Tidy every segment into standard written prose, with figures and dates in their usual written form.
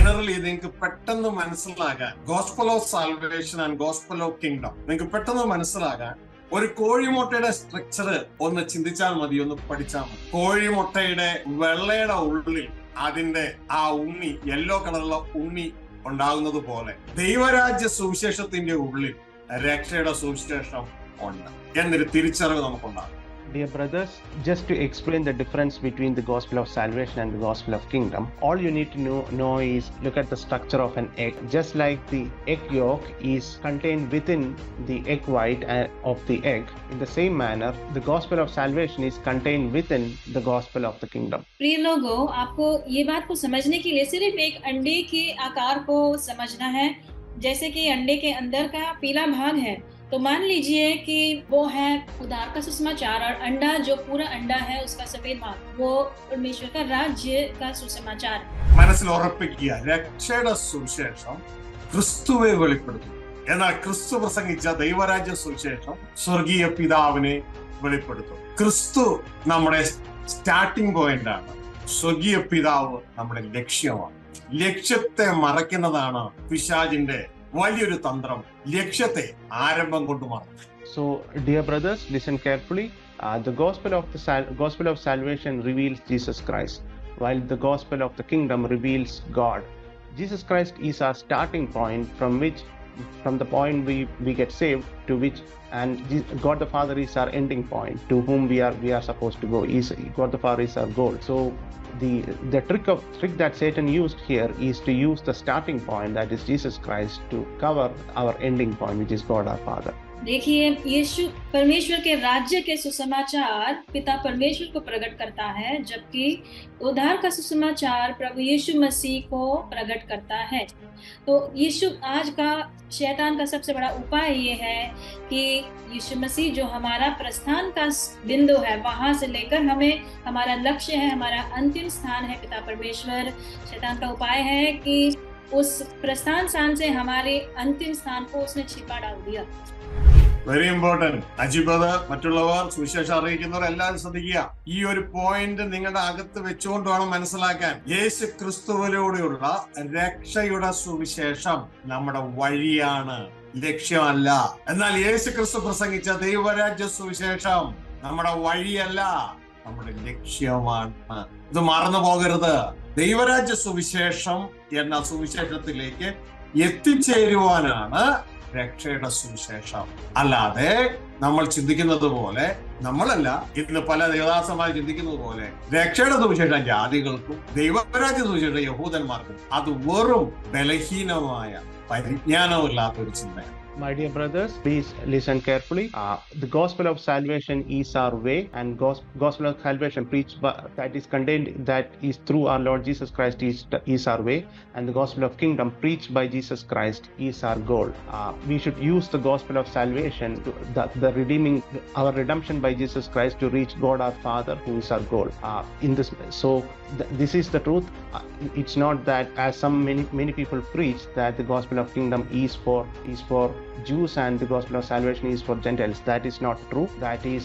Generally നിങ്ങൾക്ക് പെട്ടെന്ന് മനസ്സിലാകാൻ gospel of salvation and gospel of kingdom നിങ്ങൾക്ക് പെട്ടെന്ന് മനസ്സിലാകാൻ ഒരു കോഴിമുട്ടയുടെ സ്ട്രക്ചർ ഒന്ന് ചിന്തിച്ചാൽ മതി, ഒന്ന് പഠിച്ചാൽ മതി. കോഴിമുട്ടയുടെ വെള്ളയുടെ ഉള്ളിൽ അതിന്റെ ആ ഉണ്ണി, യെല്ലോ കളറുള്ള ഉണ്ണി ഉണ്ടാകുന്നത് പോലെ ദൈവരാജ്യ സുവിശേഷത്തിന്റെ ഉള്ളിൽ രക്ഷയുടെ സുവിശേഷം ഉണ്ട് എന്നൊരു തിരിച്ചറിവ് നമുക്കുണ്ടാകും. Dear brothers, just to explain the difference between the gospel of salvation and the gospel of kingdom, all you need to know is look at the structure of an egg. Just like the egg yolk is contained within the egg white of the egg, in the same manner, the gospel of salvation is contained within the gospel of the kingdom. प्रिय लोगों, आपको ये बात को समझने के लिए सिर्फ एक अंडे के आकार को समझना है. जैसे कि अंडे के अंदर का पीला भाग है, तो मान लीजिए कि वो है उद्धार का सुसमाचार, और अंडा जो पूरा अंडा है उसका सफेद भाग वो परमेश्वर का राज्य का सुसमाचार. മനസ്സിൽ ഉറപ്പിക്കുക, രക്ഷയുടെ സുവിശേഷം ക്രിസ്തുവെ വെളിപ്പെടുത്തും. എന്നാൽ ക്രിസ്തു പ്രസംഗിച്ച ദൈവരാജ്യ സുവിശേഷം സ്വർഗീയ പിതാവിനെ വെളിപ്പെടുത്തും. ക്രിസ്തു നമ്മുടെ സ്റ്റാർട്ടിംഗ് പോയിന്റ് ആണ്, സ്വർഗീയ പിതാവ് നമ്മുടെ ലക്ഷ്യമാണ്. ലക്ഷ്യത്തെ മറയ്ക്കുന്നതാണ് പിശാചിന്റെ വലിയൊരു തന്ത്രം, ലക്ഷ്യത്തെ ആരംഭം കൊണ്ട് മറക്കും. So, dear brothers, listen carefully. The gospel of salvation reveals Jesus Christ, while the gospel of the kingdom reveals God. Jesus Christ is our starting point from the point we get saved to which, and God the Father is our ending point to whom we are supposed to go. God the Father is our goal. So the trick that Satan used here is to use the starting point, that is Jesus Christ, to cover our ending point, which is God our Father. देखिए, यीशु परमेश्वर के राज्य के सुसमाचार पिता परमेश्वर को प्रकट करता है, जबकि उद्धार का सुसमाचार प्रभु यीशु मसीह को प्रकट करता है. तो यीशु आज का शैतान का सबसे बड़ा उपाय ये है कि यीशु मसीह जो हमारा प्रस्थान का बिंदु है, वहां से लेकर हमें हमारा लक्ष्य है, हमारा अंतिम स्थान है पिता परमेश्वर. शैतान का उपाय है कि उस प्रस्थान स्थान से हमारे अंतिम स्थान को उसने छिपा डाल दिया. Very important. അജിബത്, മറ്റുള്ളവർ, സുവിശേഷം അറിയിക്കുന്നവർ എല്ലാവരും ശ്രദ്ധിക്കുക. ഈ ഒരു പോയിന്റ് നിങ്ങളുടെ അകത്ത് വെച്ചുകൊണ്ട് വേണം മനസ്സിലാക്കാൻ. യേശു ക്രിസ്തുവിലൂടെയുള്ള രക്ഷയുടെ സുവിശേഷം നമ്മുടെ വഴിയാണ്, ലക്ഷ്യമല്ല. എന്നാൽ യേശു ക്രിസ്തു പ്രസംഗിച്ച ദൈവരാജ്യ സുവിശേഷം നമ്മുടെ വഴിയല്ല, നമ്മുടെ ലക്ഷ്യമാണ്. ഇത് മറന്നു പോകരുത്. ദൈവരാജ്യ സുവിശേഷം എന്ന സുവിശേഷത്തിലേക്ക് എത്തിച്ചേരുവാനാണ് രക്ഷയുടെ സുവിശേഷം. അല്ലാതെ നമ്മൾ ചിന്തിക്കുന്നത് പോലെ, നമ്മളല്ല ഇന്ന് പല ദേവദാസന്മാർ ചിന്തിക്കുന്നത് പോലെ രക്ഷയുടെ സുവിശേഷം ജാതികൾക്കും ദൈവരാജ്യ സുവിശേഷം യഹൂദന്മാർക്കും, അത് വെറും ബലഹീനമായ പരിജ്ഞാനമില്ലാത്ത ഒരു ചിന്തയാണ്. My dear brothers, please listen carefully. The gospel of salvation is our way, and gospel of salvation preached that is contained, that is through our Lord Jesus Christ is our way, and the gospel of kingdom preached by Jesus Christ is our goal. We should use the gospel of salvation to the redeeming our redemption by Jesus Christ to reach God our Father, who is our goal. This is the truth. It's not that, as many people preach, that the gospel of kingdom is for Jews and the gospel of salvation is for Gentiles. That is not true. That is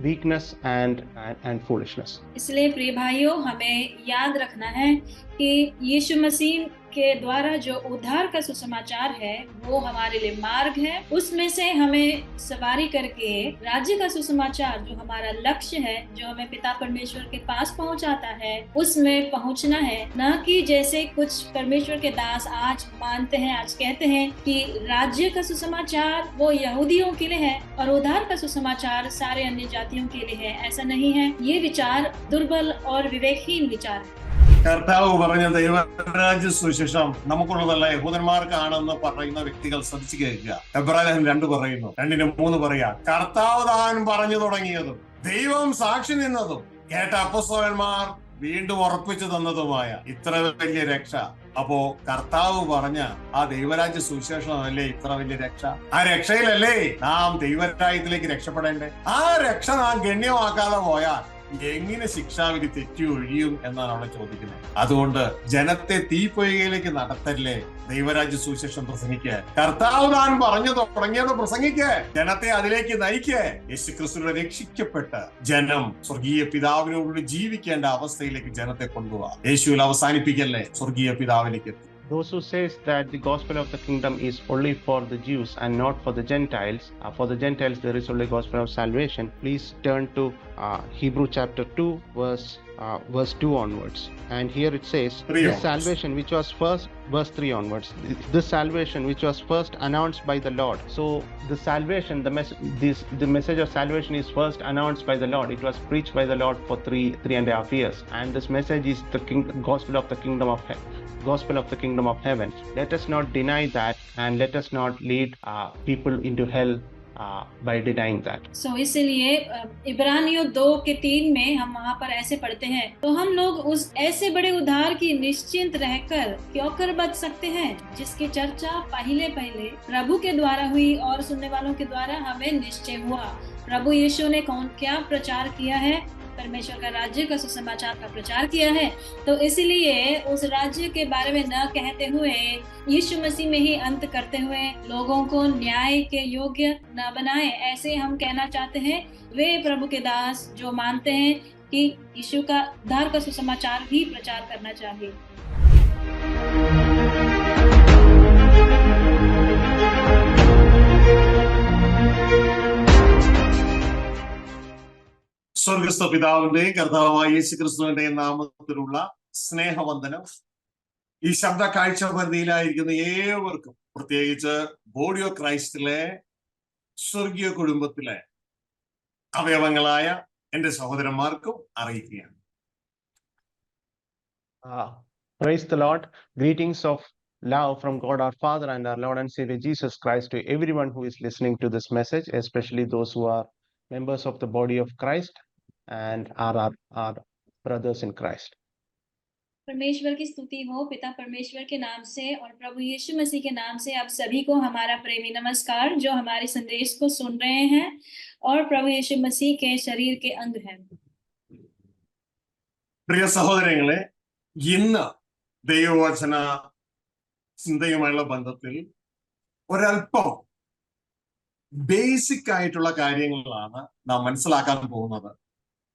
weakness and foolishness. इसलिए प्रिय भाइयों, हमें याद रखना है कि यीशु मसीह के द्वारा जो उद्धार का सुसमाचार है वो हमारे लिए मार्ग है. उसमें से हमें सवारी करके राज्य का सुसमाचार जो हमारा लक्ष्य है, जो हमें पिता परमेश्वर के पास पहुंचाता है, उसमें पहुंचना है. न कि जैसे कुछ परमेश्वर के दास आज मानते हैं, आज कहते हैं कि राज्य का सुसमाचार वो यहूदियों के लिए है और उद्धार का सुसमाचार सारे अन्य जातियों के लिए है. ऐसा नहीं है. ये विचार दुर्बल और विवेकहीन विचार है. കർത്താവ് പറഞ്ഞ ദൈവരാജ്യ സുവിശേഷം നമുക്കുള്ളതല്ല, യഹൂദന്മാർക്കാണെന്ന് പറയുന്ന വ്യക്തികൾ ശ്രദ്ധിച്ചു കേൾക്കുക. എബ്രാഹിം 2 പറയുന്നു, 2:3 പറയാ, കർത്താവ് താൻ പറഞ്ഞു തുടങ്ങിയതും ദൈവം സാക്ഷി നിന്നതും കേട്ട അപ്പോസ്തലന്മാർ വീണ്ടും ഉറപ്പിച്ചു തന്നതുമായ ഇത്ര വലിയ രക്ഷ. അപ്പോ കർത്താവ് പറഞ്ഞ ആ ദൈവരാജ്യ സുവിശേഷമല്ലേ ഇത്ര വലിയ രക്ഷ? ആ രക്ഷയിലല്ലേ നാം ദൈവരാജ്യത്തിലേക്ക് രക്ഷപ്പെടേണ്ടേ? ആ രക്ഷ നാം ഗണ്യമാക്കാതെ പോയാൽ എങ്ങനെ ശിക്ഷാവിധി തെറ്റി ഒഴിയും എന്നാണ് അവിടെ ചോദിക്കുന്നത്. അതുകൊണ്ട് ജനത്തെ തീപ്പൊയ്കയിലേക്ക് നടത്തല്ലേ, ദൈവരാജ്യ സുവിശേഷം പ്രസംഗിക്കുക. കർത്താവ് താൻ പറഞ്ഞു തുടങ്ങിയത് പ്രസംഗിക്കുക, ജനത്തെ അതിലേക്ക് നയിക്കുക. യേശുക്രിസ്തുവിനെ രക്ഷിക്കപ്പെട്ട ജനം സ്വർഗീയ പിതാവിനോട് ജീവിക്കേണ്ട അവസ്ഥയിലേക്ക് ജനത്തെ കൊണ്ടുപോവാ. യേശുവിൽ അവസാനിപ്പിക്കല്ലേ, സ്വർഗീയ പിതാവിലേക്ക്. Those who says that the gospel of the kingdom is only for the Jews and not for the Gentiles, for the Gentiles there is only gospel of salvation. Please turn to Hebrew chapter 2 verse 2 onwards. And here it says, this salvation which was first, verse 3 onwards, this salvation which was first announced by the Lord. So the salvation, the message of salvation is first announced by the Lord. It was preached by the Lord for 3.5 years. And this message is the gospel of the kingdom of heaven. Let us not deny that, and let us not lead people into hell by denying that. So इसलिए इब्रानियों 2:3 में हम वहाँ पर ऐसे पढ़ते हैं, तो हम लोग उस ऐसे बड़े उद्धार की निश्चिंत रहकर क्यों कर बच सकते हैं, जिसकी चर्चा पहले प्रभु के द्वारा हुई और सुनने वालों के द्वारा हमें निश्चय हुआ। प्रभु यीशु ने क्या प्रचार किया है? परमेश्वर का राज्य का सुसमाचार का प्रचार किया है। तो इसलिए उस राज्य के बारे में न कहते हुए यीशु मसीह में ही अंत करते हुए लोगों को न्याय के योग्य न बनाए, ऐसे हम कहना चाहते हैं वे प्रभु के दास जो मानते हैं कि यीशु का उद्धार का सुसमाचार भी प्रचार करना चाहिए। സ്വർഗസ്ഥ പിതാവിന്റെയും കർത്താവായ യേശുക്രിസ്തുവിന്റെയും നാമത്തിലുള്ള സ്നേഹവന്ദനം ഈ ശബ്ദ കാഴ്ച പരിധിയിലായിരിക്കുന്ന ഏവർക്കും, പ്രത്യേകിച്ച് ബോഡി ഓഫ് ക്രൈസ്റ്റിലെ സ്വർഗീയ കുടുംബത്തിലെ അവയവങ്ങളായ എന്റെ സഹോദരന്മാർക്കും അറിയിക്കുകയാണ്. Praise the Lord. Greetings of love from God our Father and our Lord and Savior Jesus Christ to everyone who is listening to this message, especially those who are members of the body of Christ and our brothers in Christ. परमेश्वर की स्तुति हो। पिता परमेश्वर के नाम से और प्रभु यीशु मसीह के नाम से आप सभी को हमारा प्रेमी नमस्कार, जो हमारे संदेश को सुन रहे हैं और प्रभु यीशु मसीह के शरीर के अंग हैं। പ്രിയ സഹോദരങ്ങളെ, ഇന്ന് ദൈവവചന ചിന്തയുമായുള്ള ബന്ധത്തിൽ ഒരല്പം ബേസിക് ആയിട്ടുള്ള കാര്യങ്ങളാണ് നാം മനസ്സിലാക്കാൻ പോകുന്നത്.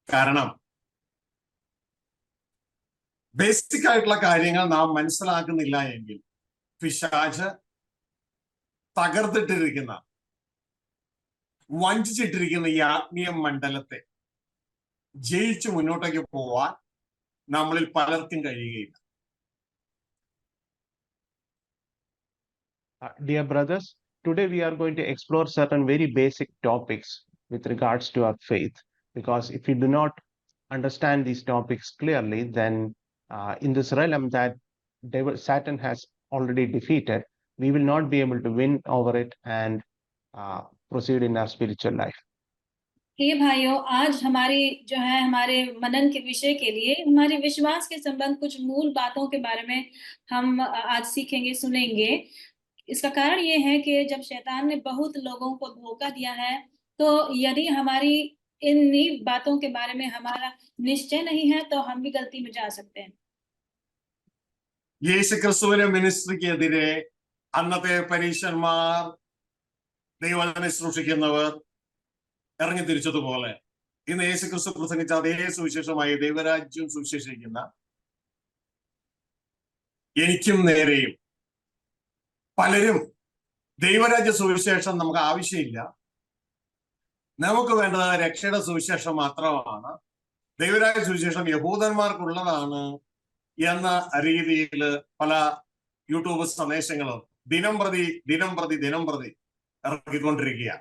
കാരണം ബേസിക് ആയിട്ടുള്ള കാര്യങ്ങൾ നാം മനസ്സിലാക്കുന്നില്ല എങ്കിൽ പിശാച് തകർത്തിട്ടിരിക്കുന്ന, വഞ്ചിച്ചിട്ടിരിക്കുന്ന ഈ ആത്മീയ മണ്ഡലത്തെ ജയിച്ച് മുന്നോട്ടേക്ക് പോവാൻ നമ്മളിൽ പലർക്കും കഴിയുകയില്ല. Dear brothers, today we are going to explore certain very basic topics with regards to our faith, because if we do not understand these topics clearly, then in this realm that Satan has already defeated, we will not be able to win over it and proceed in our spiritual life. हे भाइयों, आज हमारे मनन के विषय के लिए हमारे विश्वास के संबंध कुछ मूल बातों के बारे में हम आज सीखेंगे, सुनेंगे। इसका कारण ये है कि जब शैतान ने बहुत लोगों को धोखा दिया है, तो यदि हमारी इन्हीं बातों के बारे में हमारा निश्चय नहीं है, तो हम भी गलती में जा सकते हैं। യേശുക്രിസ്തുവിന്റെ മിനിസ്ട്രിക്കെതിരെ അന്നത്തെ പരീശന്മാർ, ദൈവവചനം സൂക്ഷിക്കുന്നവർ ഇറങ്ങി തിരിച്ചതുപോലെ ഇന്ന് യേശുക്രിസ്തു പ്രസംഗിച്ച അതേ സുവിശേഷമായി ദൈവരാജ്യം സുവിശേഷിക്കുന്ന എനിക്കും നേരെയും പലരും ദൈവരാജ്യ സുവിശേഷം നമുക്ക് ആവശ്യമില്ല, നമുക്ക് വേണ്ടത് രക്ഷയുടെ സുവിശേഷം മാത്രമാണ്, ദൈവരാജ്യ സുവിശേഷം യഹൂദന്മാർക്കുള്ളതാണ് എന്ന രീതിയിൽ പല യൂട്യൂബ് സന്ദേശങ്ങളും ദിനം പ്രതി ഇറക്കിക്കൊണ്ടിരിക്കുക.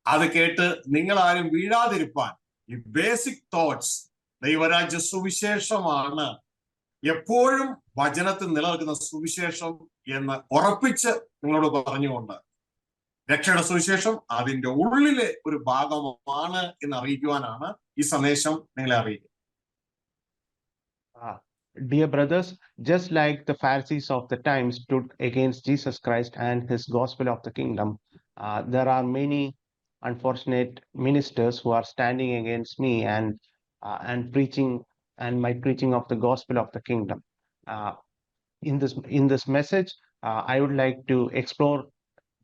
അത് കേട്ട് നിങ്ങൾ ആരും വീഴാതിരിപ്പാൻ ഈ ബേസിക് തോട്ട്സ്, ദൈവരാജ്യ സുവിശേഷമാണ് എപ്പോഴും വചനത്തിൽ നിലനിൽക്കുന്ന സുവിശേഷം എന്ന് ഉറപ്പിച്ച് നിങ്ങളോട് പറഞ്ഞുകൊണ്ട് രക്ഷയുടെ സുവിശേഷം അതിന്റെ ഉള്ളിലെ ഒരു ഭാഗമാണ് എന്ന് അറിയിക്കുവാനാണ് ഈ സന്ദേശം നിങ്ങളെ അറിയിക്കുന്നത്. Dear brothers, just like the Pharisees of the time stood against Jesus Christ and his gospel of the kingdom, there are many unfortunate ministers who are standing against me and and preaching and my preaching of the gospel of the kingdom. In this message, I would like to explore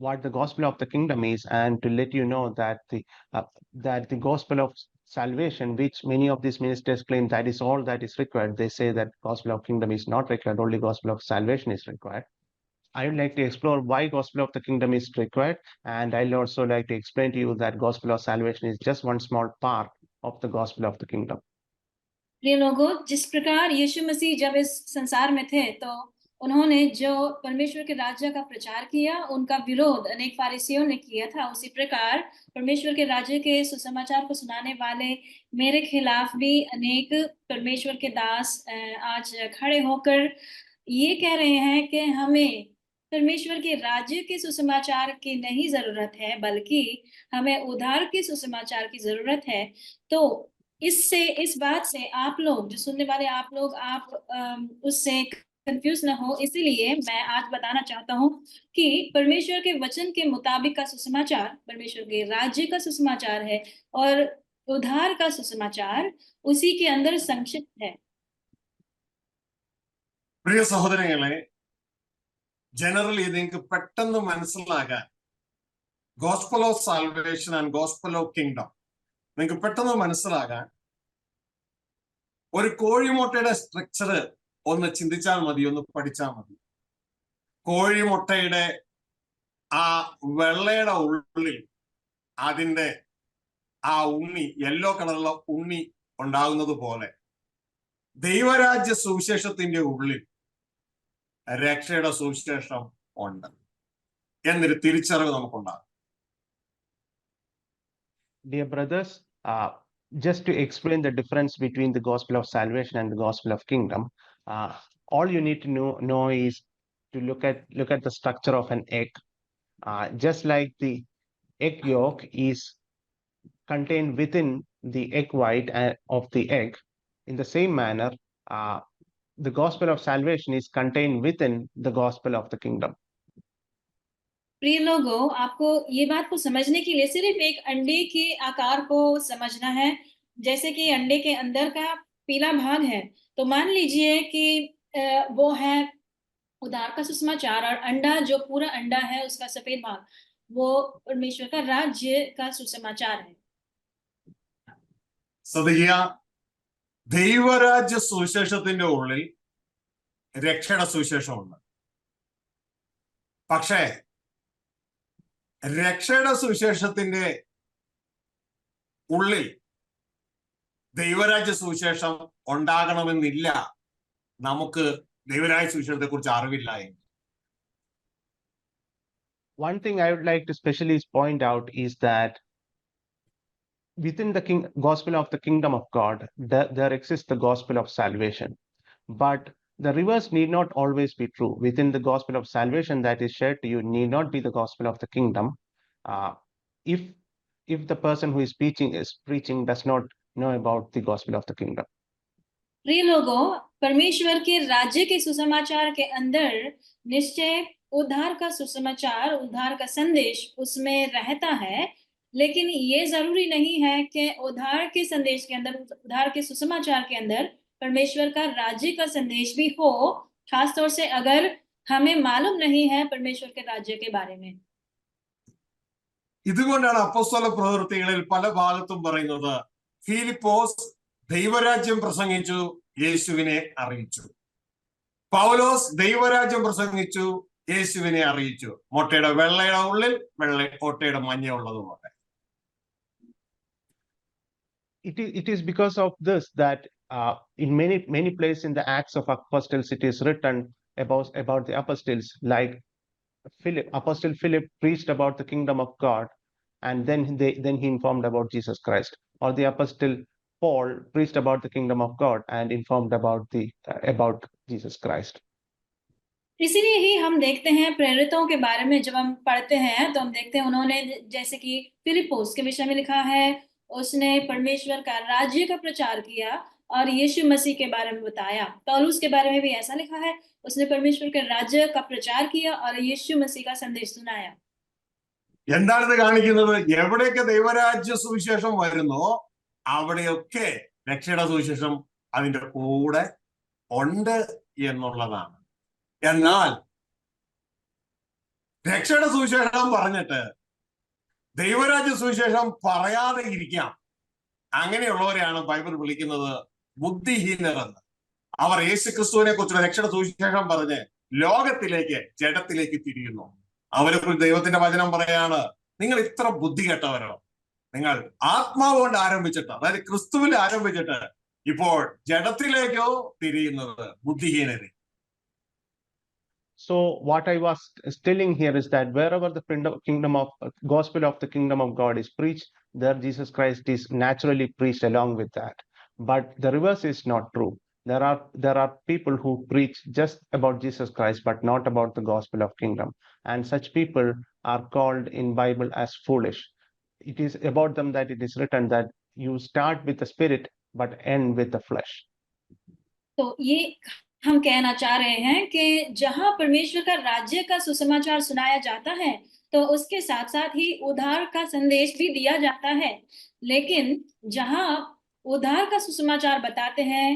what the gospel of the kingdom is, and to let you know that the gospel of salvation, which many of these ministers claim that is all that is required. They say that gospel of kingdom is not required, only gospel of salvation is required. I would like to explore why gospel of the kingdom is required, and I'll also like to explain to you that gospel of salvation is just one small part of the gospel of the kingdom. प्रिय लोगों, जिस प्रकार यीशु मसीह जब इस संसार में थे तो उन्होंने जो परमेश्वर के राज्य का प्रचार किया, उनका विरोध अनेक फारिसियों ने किया था। उसी प्रकार परमेश्वर के राज्य के सुसमाचार को सुनाने वाले मेरे खिलाफ भी अनेक परमेश्वर के दास आज खड़े होकर ये कह रहे हैं कि हमें परमेश्वर के राज्य के सुसमाचार की नहीं जरूरत है, बल्कि हमें उद्धार के सुसमाचार की जरूरत है। तो इस बात से आप लोग जो सुनने वाले आप लोग उससे कंफ्यूज ना हो, इसीलिए मैं आज बताना चाहता हूँ कि परमेश्वर के वचन के मुताबिक का सुसमाचार परमेश्वर के राज्य का सुसमाचार है और उद्धार का सुसमाचार उसी के अंदर संक्षिप्त है। പ്രിയ സഹോദരങ്ങളെ, ജനറലി നിങ്ങൾക്ക് പെട്ടെന്ന് മനസ്സിലാകാൻ gospel of salvation and gospel of kingdom നിങ്ങൾക്ക് പെട്ടെന്ന് മനസ്സിലാകാൻ ഒരു കോഴിമുട്ടയുടെ സ്ട്രക്ചർ ഒന്ന് ചിന്തിച്ചാൽ മതി, ഒന്ന് പഠിച്ചാൽ മതി. കോഴിമുട്ടയുടെ ആ വെള്ളയുടെ ഉള്ളിൽ അതിന്റെ ആ ഉണ്ണി, യെല്ലോ കളറുള്ള ഉണ്ണി ഉണ്ടാകുന്നത് പോലെ ദൈവരാജ്യ സുവിശേഷത്തിന്റെ ഉള്ളിൽ രക്ഷയുടെ സുവിശേഷം ഉണ്ട് എന്നൊരു തിരിച്ചറിവ് നമുക്കുണ്ടാകും. Dear brothers, just to explain the difference between the gospel of salvation and the gospel of kingdom, all you need to know is to look at the structure of an egg. Just like the egg yolk is contained within the egg white of the egg, in the same manner, the gospel of salvation is contained within the gospel of the kingdom. प्रिय लोगों, आपको ये बात को समझने के लिए सिर्फ एक अंडे के आकार को समझना है। जैसे कि अंडे के अंदर का पीला भाग है, तो मान लीजिए कि वो है उद्धार का सुसमाचार, और अंडा जो पूरा अंडा है उसका सफेद भाग वो परमेश्वर का राज्य का सुसमाचार है। സദയ ദൈവരാജ്യ സുവിശേഷത്തിന്റെ ഉള്ളിൽ രക്ഷയുടെ സുവിശേഷമുണ്ട്. പക്ഷേ രക്ഷയുടെ സുവിശേഷത്തിന്റെ ഉള്ളിൽ ദൈവരാജ്യ സുവിശേഷം ഉണ്ടാകണമെന്നില്ല. നമുക്ക് ദൈവരാജ്യ സുവിശേഷത്തെ കുറിച്ച് അറിവില്ല എങ്കിൽ. One thing I would like to specially point out is that within the gospel of the kingdom of God, there exists the gospel of salvation. But the reverse need not always be true. Within the gospel of salvation that is shared to you need not be the gospel of the kingdom. If the person who is preaching does not know about the gospel of the kingdom. प्रिय लोगों, परमेश्वर के राज्य के सुसमाचार के अंदर निश्चय उद्धार का सुसमाचार, उद्धार का संदेश उसमें रहता है, लेकिन ये जरूरी नहीं है कि उद्धार के संदेश के अंदर, उद्धार के सुसमाचार के अंदर परमेश्वर का राज्य का संदेश भी हो, खासतौर से अगर हमें मालूम नहीं है परमेश्वर के राज्य के बारे में। ഇതുകൊണ്ടാണ് അപ്പോസ്തല പ്രവൃത്തികളിൽ പല ഭാഗത്തും പറയുന്നത് ഫിലിപ്പോസ് ദൈവരാജ്യം പ്രസംഗിച്ചു, യേശുവിനെ അറിയിച്ചു. പൗലോസ് ദൈവരാജ്യം പ്രസംഗിച്ചു, യേശുവിനെ അറിയിച്ചു. മുട്ടയുടെ വെള്ളയുടെ ഉള്ളിൽ മുട്ടയുടെ മഞ്ഞ ഉള്ളതുപോലെ. It is because of this that in many places in the Acts of Apostles it is written about the apostles, like Apostle Philip preached about the kingdom of God, and then he informed about Jesus Christ. Or the Apostle Paul preached about the kingdom of God and informed about Jesus Christ. इसीलिए ही हम देखते हैं प्रेरितों के बारे में जब हम पढ़ते हैं तो हम देखते हैं उन्होंने, जैसे कि फिलिपोस के विषय में लिखा है, उसने परमेश्वर का राज्य का प्रचार किया और यीशु मसीह के बारे में बताया। पौलुस के बारे में भी ऐसा लिखा है, उसने परमेश्वर के राज्य का प्रचार किया और यीशु मसीह का संदेश सुनाया। എന്താണിത് കാണിക്കുന്നത്? എവിടെയൊക്കെ ദൈവരാജ്യ സുവിശേഷം വരുന്നോ അവിടെയൊക്കെ രക്ഷയുടെ സുവിശേഷം അതിന്റെ കൂടെ ഉണ്ട് എന്നുള്ളതാണ്. എന്നാൽ രക്ഷയുടെ സുവിശേഷം പറഞ്ഞിട്ട് ദൈവരാജ്യ സുവിശേഷം പറയാതെ ഇരിക്കാം, അങ്ങനെയുള്ളവരെയാണ് ബൈബിൾ വിളിക്കുന്നത് ബുദ്ധിഹീനർ എന്ന്. അവർ യേശുക്രിസ്തുവിനെ കുറിച്ചുള്ള രക്ഷയുടെ സുവിശേഷം പറഞ്ഞ് ലോകത്തിലേക്ക്, ജഡത്തിലേക്ക് തിരിയുന്നു. അവരെ കുറിച്ച് ദൈവത്തിന്റെ വചനം പറയാണ്, നിങ്ങൾ ഇത്ര ബുദ്ധി കെട്ടവരോ, നിങ്ങൾ ആത്മാവ് കൊണ്ട് ആരംഭിച്ചിട്ട്, അതായത് ക്രിസ്തുവിൽ ആരംഭിച്ചിട്ട് ഇപ്പോൾ ജഡത്തിലേക്കോ തിരിയുന്നത് ബുദ്ധിഹീനര്. So what I was telling here is that wherever the gospel of the kingdom of God is preached, there Jesus Christ is naturally preached along with that. But the reverse is not true. There are people who preach just about Jesus Christ, but not about the gospel of kingdom. And such people are called in Bible as foolish. It is about them that it is written that you start with the spirit, but end with the flesh. तो ये हम कहना चाह रहे हैं कि जहां परमेश्वर का राज्य का सुसमाचार सुनाया जाता है, तो उसके साथ साथ ही उद्धार का संदेश भी दिया जाता है। लेकिन जहां उद्धार का सुसमाचार बताते हैं,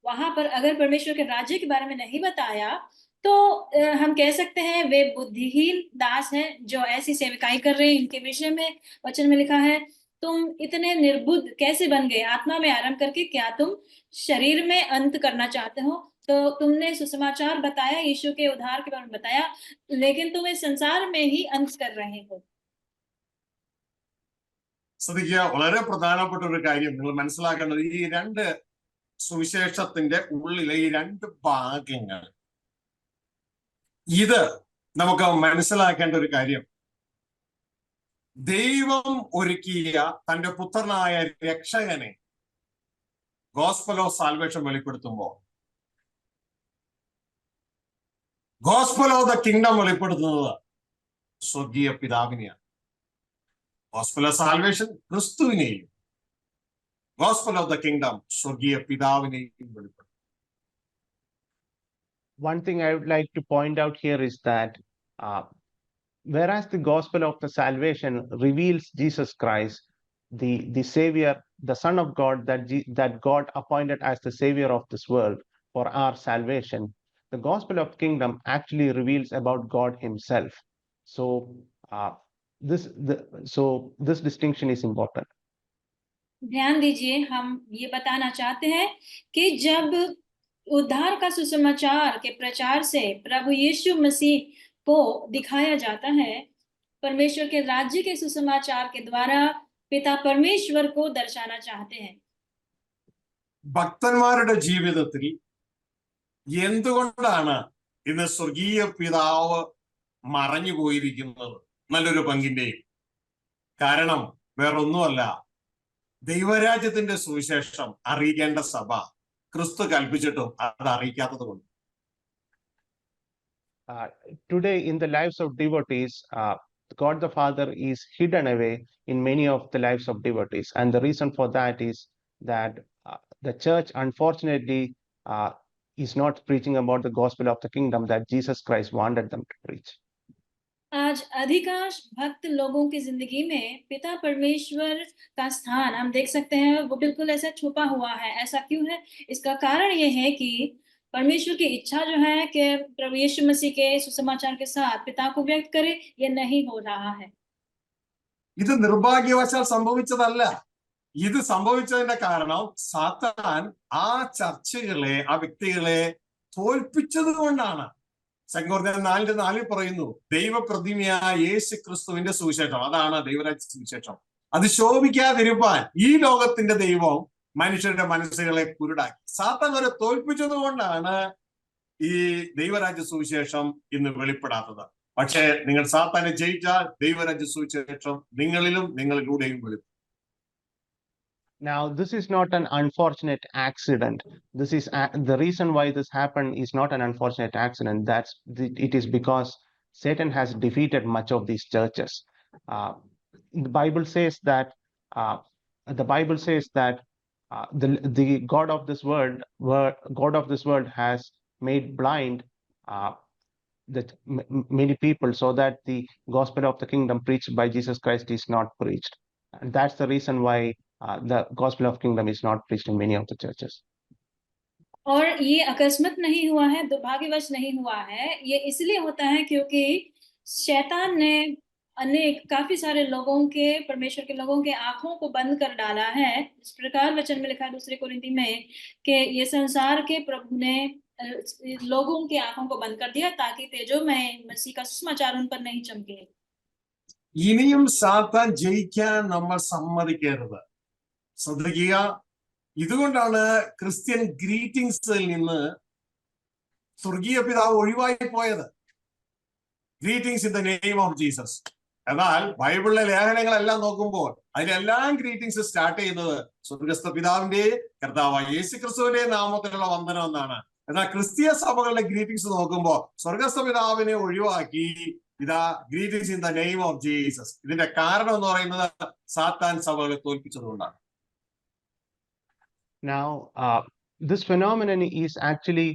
वहां पर अगर परमेश्वर के राज्य के बारे में नहीं बताया, तो हम कह सकते हैं वे बुद्धिहीन दास हैं जो ऐसी सेवकाई कर रहे हैं। इनके विषय में वचन में लिखा है, तुम इतने निर्बुद्ध कैसे बन गए, आत्मा में आरंभ करके क्या तुम शरीर में अंत करना चाहते हो? तो तुमने सुसमाचार बताया, यीशु के उद्धार के बारे में बताया, लेकिन तुम इस संसार में ही अंत कर रहे हो। ശ്രദ്ധിക്കുക, വളരെ പ്രധാനപ്പെട്ട ഒരു കാര്യം നിങ്ങൾ മനസ്സിലാക്കേണ്ടത്, ഈ രണ്ട് സുവിശേഷത്തിന്റെ ഉള്ളിലെ ഈ രണ്ട് ഭാഗങ്ങൾ, ഇത് നമുക്ക് മനസ്സിലാക്കേണ്ട ഒരു കാര്യം, ദൈവം ഒരുക്കിയ തന്റെ പുത്രനായ രക്ഷകനെ ഗോസ്പൽ ഓഫ് സാൽവേഷൻ വെളിപ്പെടുത്തുമ്പോൾ, ഗോസ്പൽ ഓഫ് ദ കിങ്ഡം വെളിപ്പെടുത്തുന്നത് സ്വർഗീയ പിതാവിനെയാണ്. ഗോസ്പൽ ഓഫ് സാൽവേഷൻ ക്രിസ്തുവിനെയും, ഗോസ്പൽ ഓഫ് ദ കിങ്ഡം സ്വർഗീയ പിതാവിനെയും വെളിപ്പെടുത്തും. One thing I would like to point out here is that whereas the gospel of the salvation reveals Jesus Christ, the Savior, the Son of God, that God appointed as the Savior of this world for our salvation, the gospel of kingdom actually reveals about God Himself. So this distinction is important. ध्यान दीजिए, हम ये बताना चाहते हैं कि जब उद्धार का सुसमाचार के प्रचार से प्रभु यीशु मसीह को दिखाया जाता है, परमेश्वर के राज्य के सुसमाचार के द्वारा पिता परमेश्वर को दर्शाना चाहते हैं। ഭക്തന്മാരുടെ ജീവിതത്തിൽ എന്തുകൊണ്ടാണ് ഇന്ന് സ്വർഗീയ പിതാവ് മറഞ്ഞു പോയിരിക്കുന്നത്? നല്ലൊരു പങ്കിന്റെയും കാരണം വേറൊന്നുമല്ല, ദൈവരാജ്യത്തിന്റെ സുവിശേഷം അറിയിക്കേണ്ട സഭ ക്രിസ്തു കൽപ്പിച്ചിട്ടും അത് അറിയിക്കാത്തത് കൊണ്ട്. Today in the lives of devotees, God the Father is hidden away in many of the lives of devotees, and the reason for that is that the church unfortunately is not preaching about the gospel of the kingdom that Jesus Christ wanted them to preach. आज अधिकांश भक्त लोगों की जिंदगी में पिता परमेश्वर का स्थान हम देख सकते हैं, वो बिल्कुल ऐसा छुपा हुआ है। ऐसा क्यों है? इसका कारण ये है कि परमेश्वर की इच्छा जो है कि प्रभु यीशु मसीह के सुसमाचार के साथ पिता को व्यक्त करे, ये नहीं हो रहा है। ഇത് നിർഭാഗ്യവശാൽ സംഭവിച്ചതല്ല. ഇത് സംഭവിച്ചതിന്റെ കാരണം സാത്താൻ ആ ചർച്ചകളെ, ആ വ്യക്തികളെ തോൽപ്പിച്ചത് കൊണ്ടാണ്. സെക്കൻഡ് 4:4 പറയുന്നു, ദൈവപ്രതിമയായ യേശു ക്രിസ്തുവിന്റെ സുവിശേഷം, അതാണ് ദൈവരാജ്യ സുവിശേഷം, അത് ശോഭിക്കാതിരുപ്പാൻ ഈ ലോകത്തിന്റെ ദൈവം മനുഷ്യരുടെ മനസ്സുകളെ കുരുടാക്കി. സാത്താൻ വരെ തോൽപ്പിച്ചത് കൊണ്ടാണ് ഈ ദൈവരാജ്യ സുവിശേഷം ഇന്ന് വെളിപ്പെടാത്തത്. പക്ഷേ നിങ്ങൾ സാത്താനെ ജയിച്ചാൽ ദൈവരാജ്യ സുവിശേഷം നിങ്ങളിലും നിങ്ങളിലൂടെയും വെളിപ്പെടും. Now, this is not an unfortunate accident. This is the reason why this happened is not an unfortunate accident. It is because Satan has defeated much of these churches. The Bible says that the God of this world has made blind many people, so that the gospel of the kingdom preached by Jesus Christ is not preached. And that's the reason why the gospel of kingdom is not preached in many of the churches. और ये अकस्मात नहीं हुआ है, दुर्भाग्यवश नहीं हुआ है, ये इसलिए होता है क्योंकि शैतान ने काफी सारे लोगों के, परमेश्वर के लोगों के आंखों को बंद कर डाला है। इस प्रकार वचन में लिखा है 2 कोरिन्थी में कि ये संसार के प्रभु ने लोगों की आंखों को बंद कर दिया ताकि तेजोमय मसीह का सुसमाचार उन पर नहीं चमके। ഇനിയും സാത്താൻ ജയിക്കാൻ നമ്മൾ സമ്മതിക്കരുത്. ശ്രദ്ധിക്കുക, ഇതുകൊണ്ടാണ് ക്രിസ്ത്യൻ ഗ്രീറ്റിംഗ്സിൽ നിന്ന് സ്വർഗീയ പിതാവ് ഒഴിവായി പോയത്. Greetings in the name of Jesus. എന്നാൽ ബൈബിളിലെ ലേഖനങ്ങളെല്ലാം നോക്കുമ്പോൾ അതിലെല്ലാം ഗ്രീറ്റിംഗ്സ് സ്റ്റാർട്ട് ചെയ്യുന്നത് സ്വർഗസ്ഥ പിതാവിന്റെ, കർത്താവായ യേശു ക്രിസ്തുവിന്റെ നാമത്തിലുള്ള വന്ദനം എന്നാണ്. എന്നാൽ ക്രിസ്തീയ സഭകളുടെ ഗ്രീറ്റിംഗ്സ് നോക്കുമ്പോൾ സ്വർഗസ്ഥ പിതാവിനെ ഒഴിവാക്കി ഇതാ greetings in the name of Jesus. ഇതിന്റെ കാരണം എന്ന് പറയുന്നത് സാത്താൻ സഭകളെ തോൽപ്പിച്ചതുകൊണ്ടാണ്. Now, this phenomenon is actually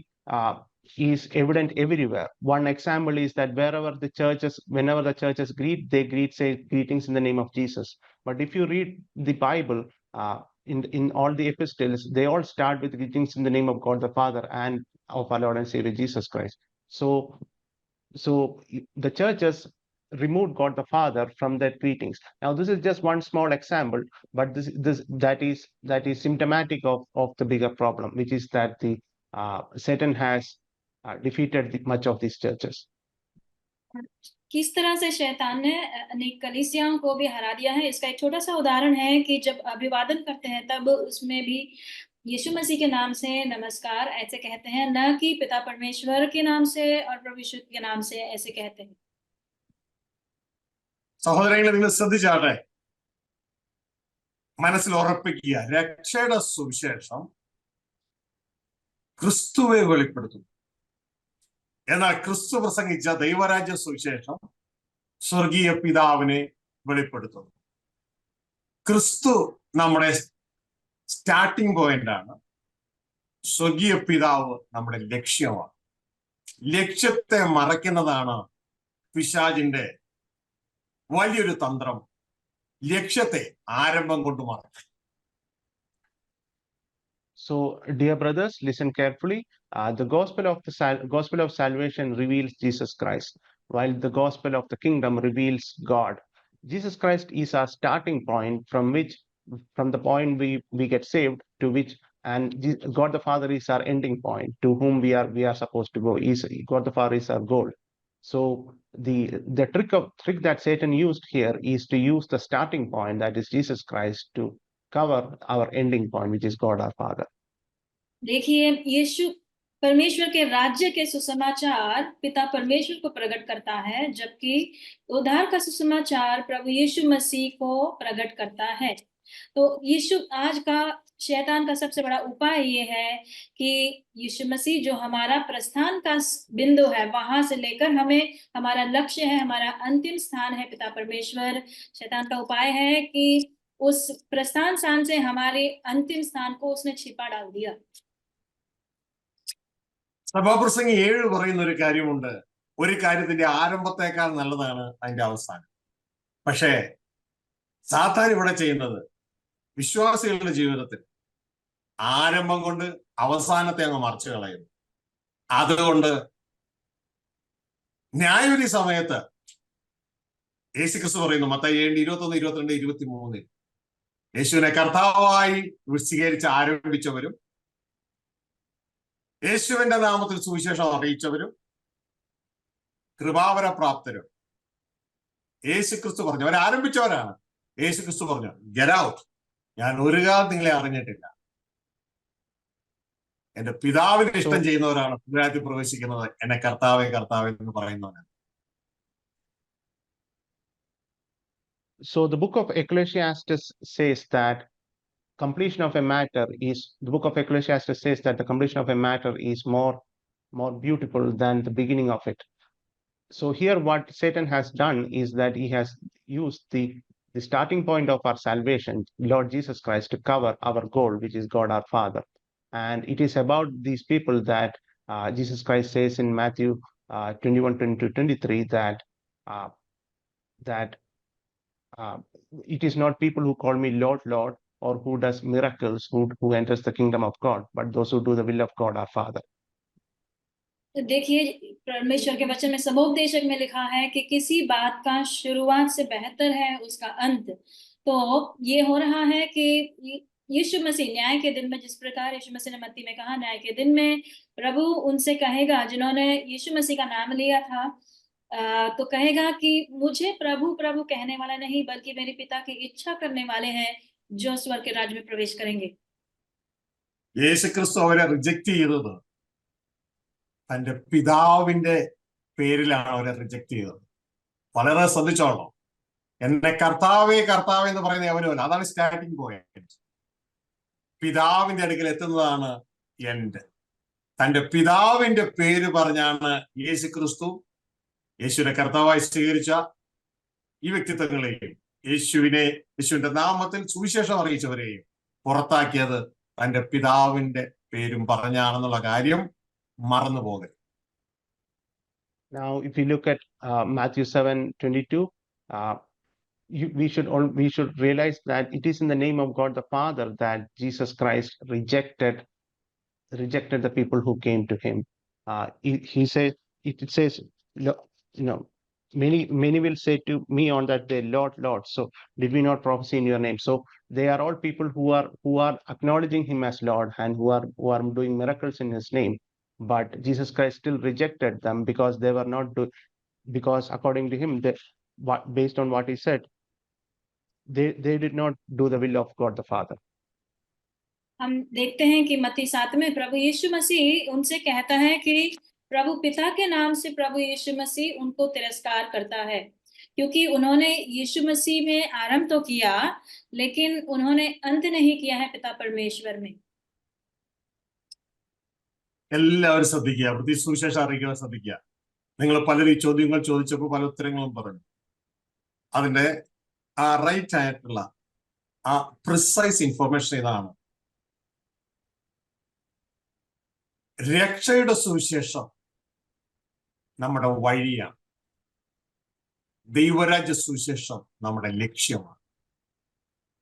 is evident everywhere. One example is that whenever the churches greet, they say greetings in the name of Jesus. But if you read the Bible, in all the epistles, they all start with greetings in the name of God the Father and of our Lord and Savior Jesus Christ. So the churches removed God the Father from their greetings. Now, this is just one small example, but that is symptomatic of the bigger problem, which is that the Satan has defeated much of these churches. किस तरह से शैतान ने अनेक कलीसियाओं को भी हरा दिया है, इसका एक छोटा सा उदाहरण है कि जब अभिवादन करते हैं तब उसमें भी यीशु मसीह के नाम से नमस्कार ऐसे कहते हैं, न कि पिता परमेश्वर के नाम से और प्रभु यीशु के नाम से ऐसे कहते हैं। സഹോദരങ്ങളെ, നിങ്ങൾ ശ്രദ്ധിച്ചാട്ടെ, മനസ്സിൽ ഉറപ്പിക്കുക, രക്ഷയുടെ സുവിശേഷം ക്രിസ്തുവെ വെളിപ്പെടുത്തും. എന്നാൽ ക്രിസ്തു പ്രസംഗിച്ച ദൈവരാജ്യ സുവിശേഷം സ്വർഗീയ പിതാവിനെ വെളിപ്പെടുത്തുന്നു. ക്രിസ്തു നമ്മുടെ സ്റ്റാർട്ടിംഗ് പോയിന്റ് ആണ്. സ്വർഗീയ പിതാവ് നമ്മുടെ ലക്ഷ്യമാണ്. ലക്ഷ്യത്തെ മറയ്ക്കുന്നതാണ് പിശാചിന്റെ വലിയൊരു തന്ത്രം. ലക്ഷ്യത്തെ ആരംഭം കൊണ്ട് മറക്കും. So, dear brothers, listen carefully. The gospel of salvation reveals Jesus Christ, while the gospel of the kingdom reveals God. Jesus Christ is our starting point from the point we get saved to which, and God the Father is our ending point to whom we are supposed to go. God the Father is our goal. So the trick that Satan used here is to use the starting point, that is Jesus Christ, to cover our ending point, which is God our Father. देखिए, यीशु परमेश्वर के राज्य के सुसमाचार पिता परमेश्वर को प्रकट करता है, जबकि उद्धार का सुसमाचार प्रभु यीशु मसीह को प्रकट करता है। तो यीशु आज का शैतान का सबसे बड़ा उपाय ये है कि यीशु मसीह जो हमारा प्रस्थान का बिंदु है, वहां से लेकर हमें हमारा लक्ष्य है, हमारा अंतिम स्थान है पिता परमेश्वर। शैतान का उपाय है कि उस प्रस्थान स्थान से हमारे अंतिम स्थान को उसने छिपा डाल दिया। സഭാപ്രസംഗി 7 പറയുന്ന ഒരു കാര്യമുണ്ട്, ഒരു കാര്യത്തിന്റെ ആരംഭത്തെക്കാൾ നല്ലതാണ് അതിന്റെ അവസാനം. പക്ഷേ സാത്താൻ ഇവിടെ ചെയ്യുന്നത് വിശ്വാസികളുടെ ജീവിതത്തിൽ ആരംഭം കൊണ്ട് അവസാനത്തെ അങ്ങ് മറച്ചു കളയുന്നു. അതുകൊണ്ട് ന്യായവിധി സമയത്ത് യേശുക്രിസ്തു പറയുന്നു, മത്തായി 7:21, 22, 23, യേശുവിനെ കർത്താവായി സ്വീകരിച്ച് ആരംഭിച്ചവരും യേശുവിന്റെ നാമത്തിൽ സുവിശേഷം അറിയിച്ചവരും കൃപാവര പ്രാപ്തരും. യേശുക്രിസ്തു പറഞ്ഞു, അവരാരംഭിച്ചവരാണ്. യേശുക്രിസ്തു പറഞ്ഞു, ഗെറ്റ് ഔട്ട്, ഞാൻ ഒരു കാലം നിങ്ങളെ അറിഞ്ഞിട്ടില്ല. എന്റെ പിതാവിന് ഇഷ്ടം ചെയ്യുന്നവരാണ് പുരാത്തിൽ പ്രവേശിക്കുന്നത്, എന്നെ കർത്താവേ കർത്താവേ എന്ന് പറയുന്നവരാണ്. So the book of Ecclesiastes says that the book of Ecclesiastes says that the completion of a matter is more beautiful than the beginning of it. So here what Satan has done is that he has used the starting point of our salvation, Lord Jesus Christ, to cover our goal, which is God our Father. And it is about these people that Jesus Christ says in Matthew 21:22-23 that it is not people who call me Lord, Lord, or who does miracles, who enters the kingdom of God, but those who do the will of God, our Father. तो देखिए, परमेश्वर के वचन में समुपदेशक में लिखा है कि किसी बात का शुरुआत से बेहतर है उसका अंत। तो ये हो रहा है कि यीशु मसीह न्याय के दिन में, जिस प्रकार यीशु मसीह ने मत्ती में कहा, न्याय के दिन में प्रभु उनसे कहेगा जिन्होंने यीशु मसीह का नाम लिया था, तो कहेगा कि मुझे प्रभु प्रभु कहने वाला नहीं, बल्कि मेरे पिता की इच्छा करने वाले हैं जो स्वर्ग के राज्य में प्रवेश करेंगे। യേശുക്രിസ്തു അവരെ റിജക്ട് ചെയ്തത് തന്റെ പിതാവിന്റെ പേരിലാണ് അവരെ റിജക്ട് ചെയ്തത്. വളരെ ശ്രദ്ധിച്ചോളണം. എന്നെ കർത്താവേ കർത്താവേ എന്ന് പറയുന്ന അവനല്ല, അതാണ് സ്റ്റാർട്ടിങ് പോയിന്റ്. പിതാവിന്റെ അടുക്കൽ എത്തുന്നതാണ് എൻഡ്. തന്റെ പിതാവിന്റെ പേര് പറഞ്ഞാണ് യേശുക്രിസ്തു യേശുവിനെ കർത്താവായി സ്വീകരിച്ച ഈ വ്യക്തിത്വങ്ങളെയും യേശുവിന്റെ നാമത്തിൽ സുവിശേഷം അറിയിച്ചവരെയും പുറത്താക്കിയത് തന്റെ പിതാവിന്റെ പേരും പറഞ്ഞാണെന്നുള്ള കാര്യം മറന്നു പോകരുത്. Now, if you look at Matthew 7:22, we should realize that it is in the name of God the Father that Jesus Christ rejected the people who came to him. He says, it says, many will say to me on that day, Lord, Lord, so did we not prophesy in your name? So they are all people who are acknowledging him as Lord and who are doing miracles in his name. But Jesus Christ still rejected them because they were not because according to him, based on what he said, they did not do the will of God the Father. हम देखते हैं कि मत्ती 7 में प्रभु यीशु मसीह उनसे कहता है कि प्रभु पिता के नाम से प्रभु यीशु मसीह उनको तिरस्कार करता है, क्योंकि उन्होंने यीशु मसीह में आरंभ तो किया, लेकिन उन्होंने अंत नहीं किया है पिता परमेश्वर में। എല്ലാവരും ശ്രദ്ധിക്കുക, പ്രത്യേകിച്ച് സുവിശേഷം അറിയിക്കാൻ ശ്രദ്ധിക്കുക. നിങ്ങൾ പലരും ഈ ചോദ്യങ്ങൾ ചോദിച്ചപ്പോൾ പല ഉത്തരങ്ങളും പറഞ്ഞു. അതിന്റെ ആ റൈറ്റ് ആയിട്ടുള്ള ആ പ്രിസൈസ് ഇൻഫർമേഷൻ ഇതാണ്. രക്ഷയുടെ സുവിശേഷം നമ്മുടെ വഴിയാണ്. ദൈവരാജ്യ സുവിശേഷം നമ്മുടെ ലക്ഷ്യമാണ്.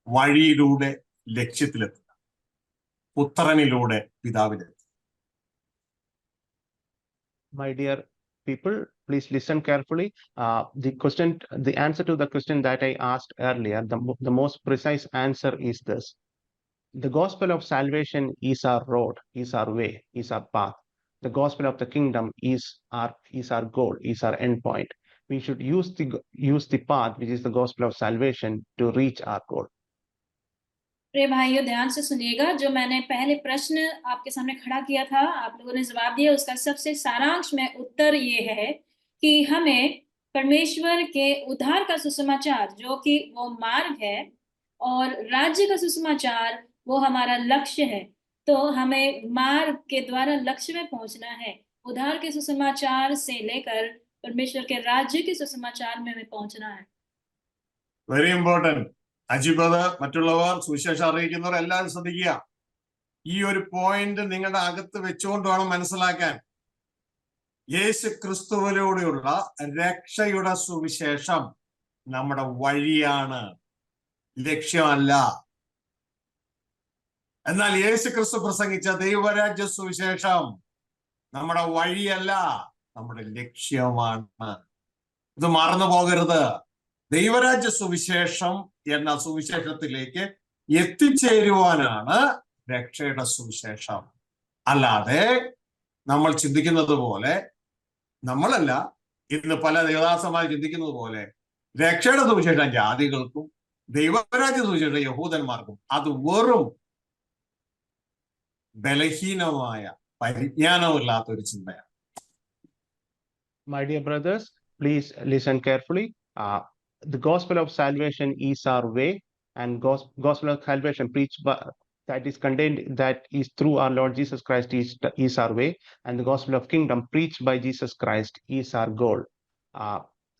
വഴിയിലൂടെ ലക്ഷ്യത്തിലെത്തുക, പുത്രനിലൂടെ പിതാവിലെത്തുക. My dear people, please listen carefully. The answer to the question that I asked earlier, the most precise answer is this. The gospel of salvation is our road, is our way, is our path. The gospel of the kingdom is our goal, is our end point. We should use the path, which is the gospel of salvation, to reach our goal. प्रिय भाइयों, ध्यान से सुनिएगा। जो मैंने पहले प्रश्न आपके सामने खड़ा किया था, आप लोगों ने जवाब दिया, उसका सबसे सारांश में उत्तर ये है कि हमें परमेश्वर के उद्धार का सुसमाचार, जो कि वो मार्ग है, और राज्य का सुसमाचार वो हमारा लक्ष्य है। तो हमें मार्ग के द्वारा लक्ष्य में पहुंचना है। उद्धार के सुसमाचार से लेकर परमेश्वर के राज्य के सुसमाचार में हमें पहुंचना है। Very important. അജിബത്, മറ്റുള്ളവർ, സുവിശേഷം അറിയിക്കുന്നവർ എല്ലാവരും ശ്രദ്ധിക്കുക. ഈ ഒരു പോയിന്റ് നിങ്ങളുടെ അകത്ത് വെച്ചുകൊണ്ട് വേണം മനസ്സിലാക്കാൻ. യേശു ക്രിസ്തുവിലൂടെയുള്ള രക്ഷയുടെ സുവിശേഷം നമ്മുടെ വഴിയാണ്, ലക്ഷ്യമല്ല. എന്നാൽ യേശു ക്രിസ്തു പ്രസംഗിച്ച ദൈവരാജ്യ സുവിശേഷം നമ്മുടെ വഴിയല്ല, നമ്മുടെ ലക്ഷ്യമാണ്. ഇത് മറന്നു പോകരുത്. ദൈവരാജ്യ സുവിശേഷം എന്ന സുവിശേഷത്തിലേക്ക് എത്തിച്ചേരുവാനാണ് രക്ഷയുടെ സുവിശേഷം. അല്ലാതെ നമ്മൾ ചിന്തിക്കുന്നത് പോലെ, നമ്മളല്ല, ഇന്ന് പല ദേവദാസന്മാർ ചിന്തിക്കുന്നത് പോലെ രക്ഷയുടെ സുവിശേഷം ജാതികൾക്കും ദൈവരാജ്യ സുവിശേഷം യഹൂദന്മാർക്കും, അത് വെറും ബലഹീനമായ പരിജ്ഞാനമില്ലാത്ത ഒരു ചിന്തയാണ്. My dear brothers, please listen carefully. The gospel of salvation is our way, and gospel of salvation preached by, that is contained, that is through our Lord Jesus Christ, is our way, and the gospel of kingdom preached by Jesus Christ is our goal.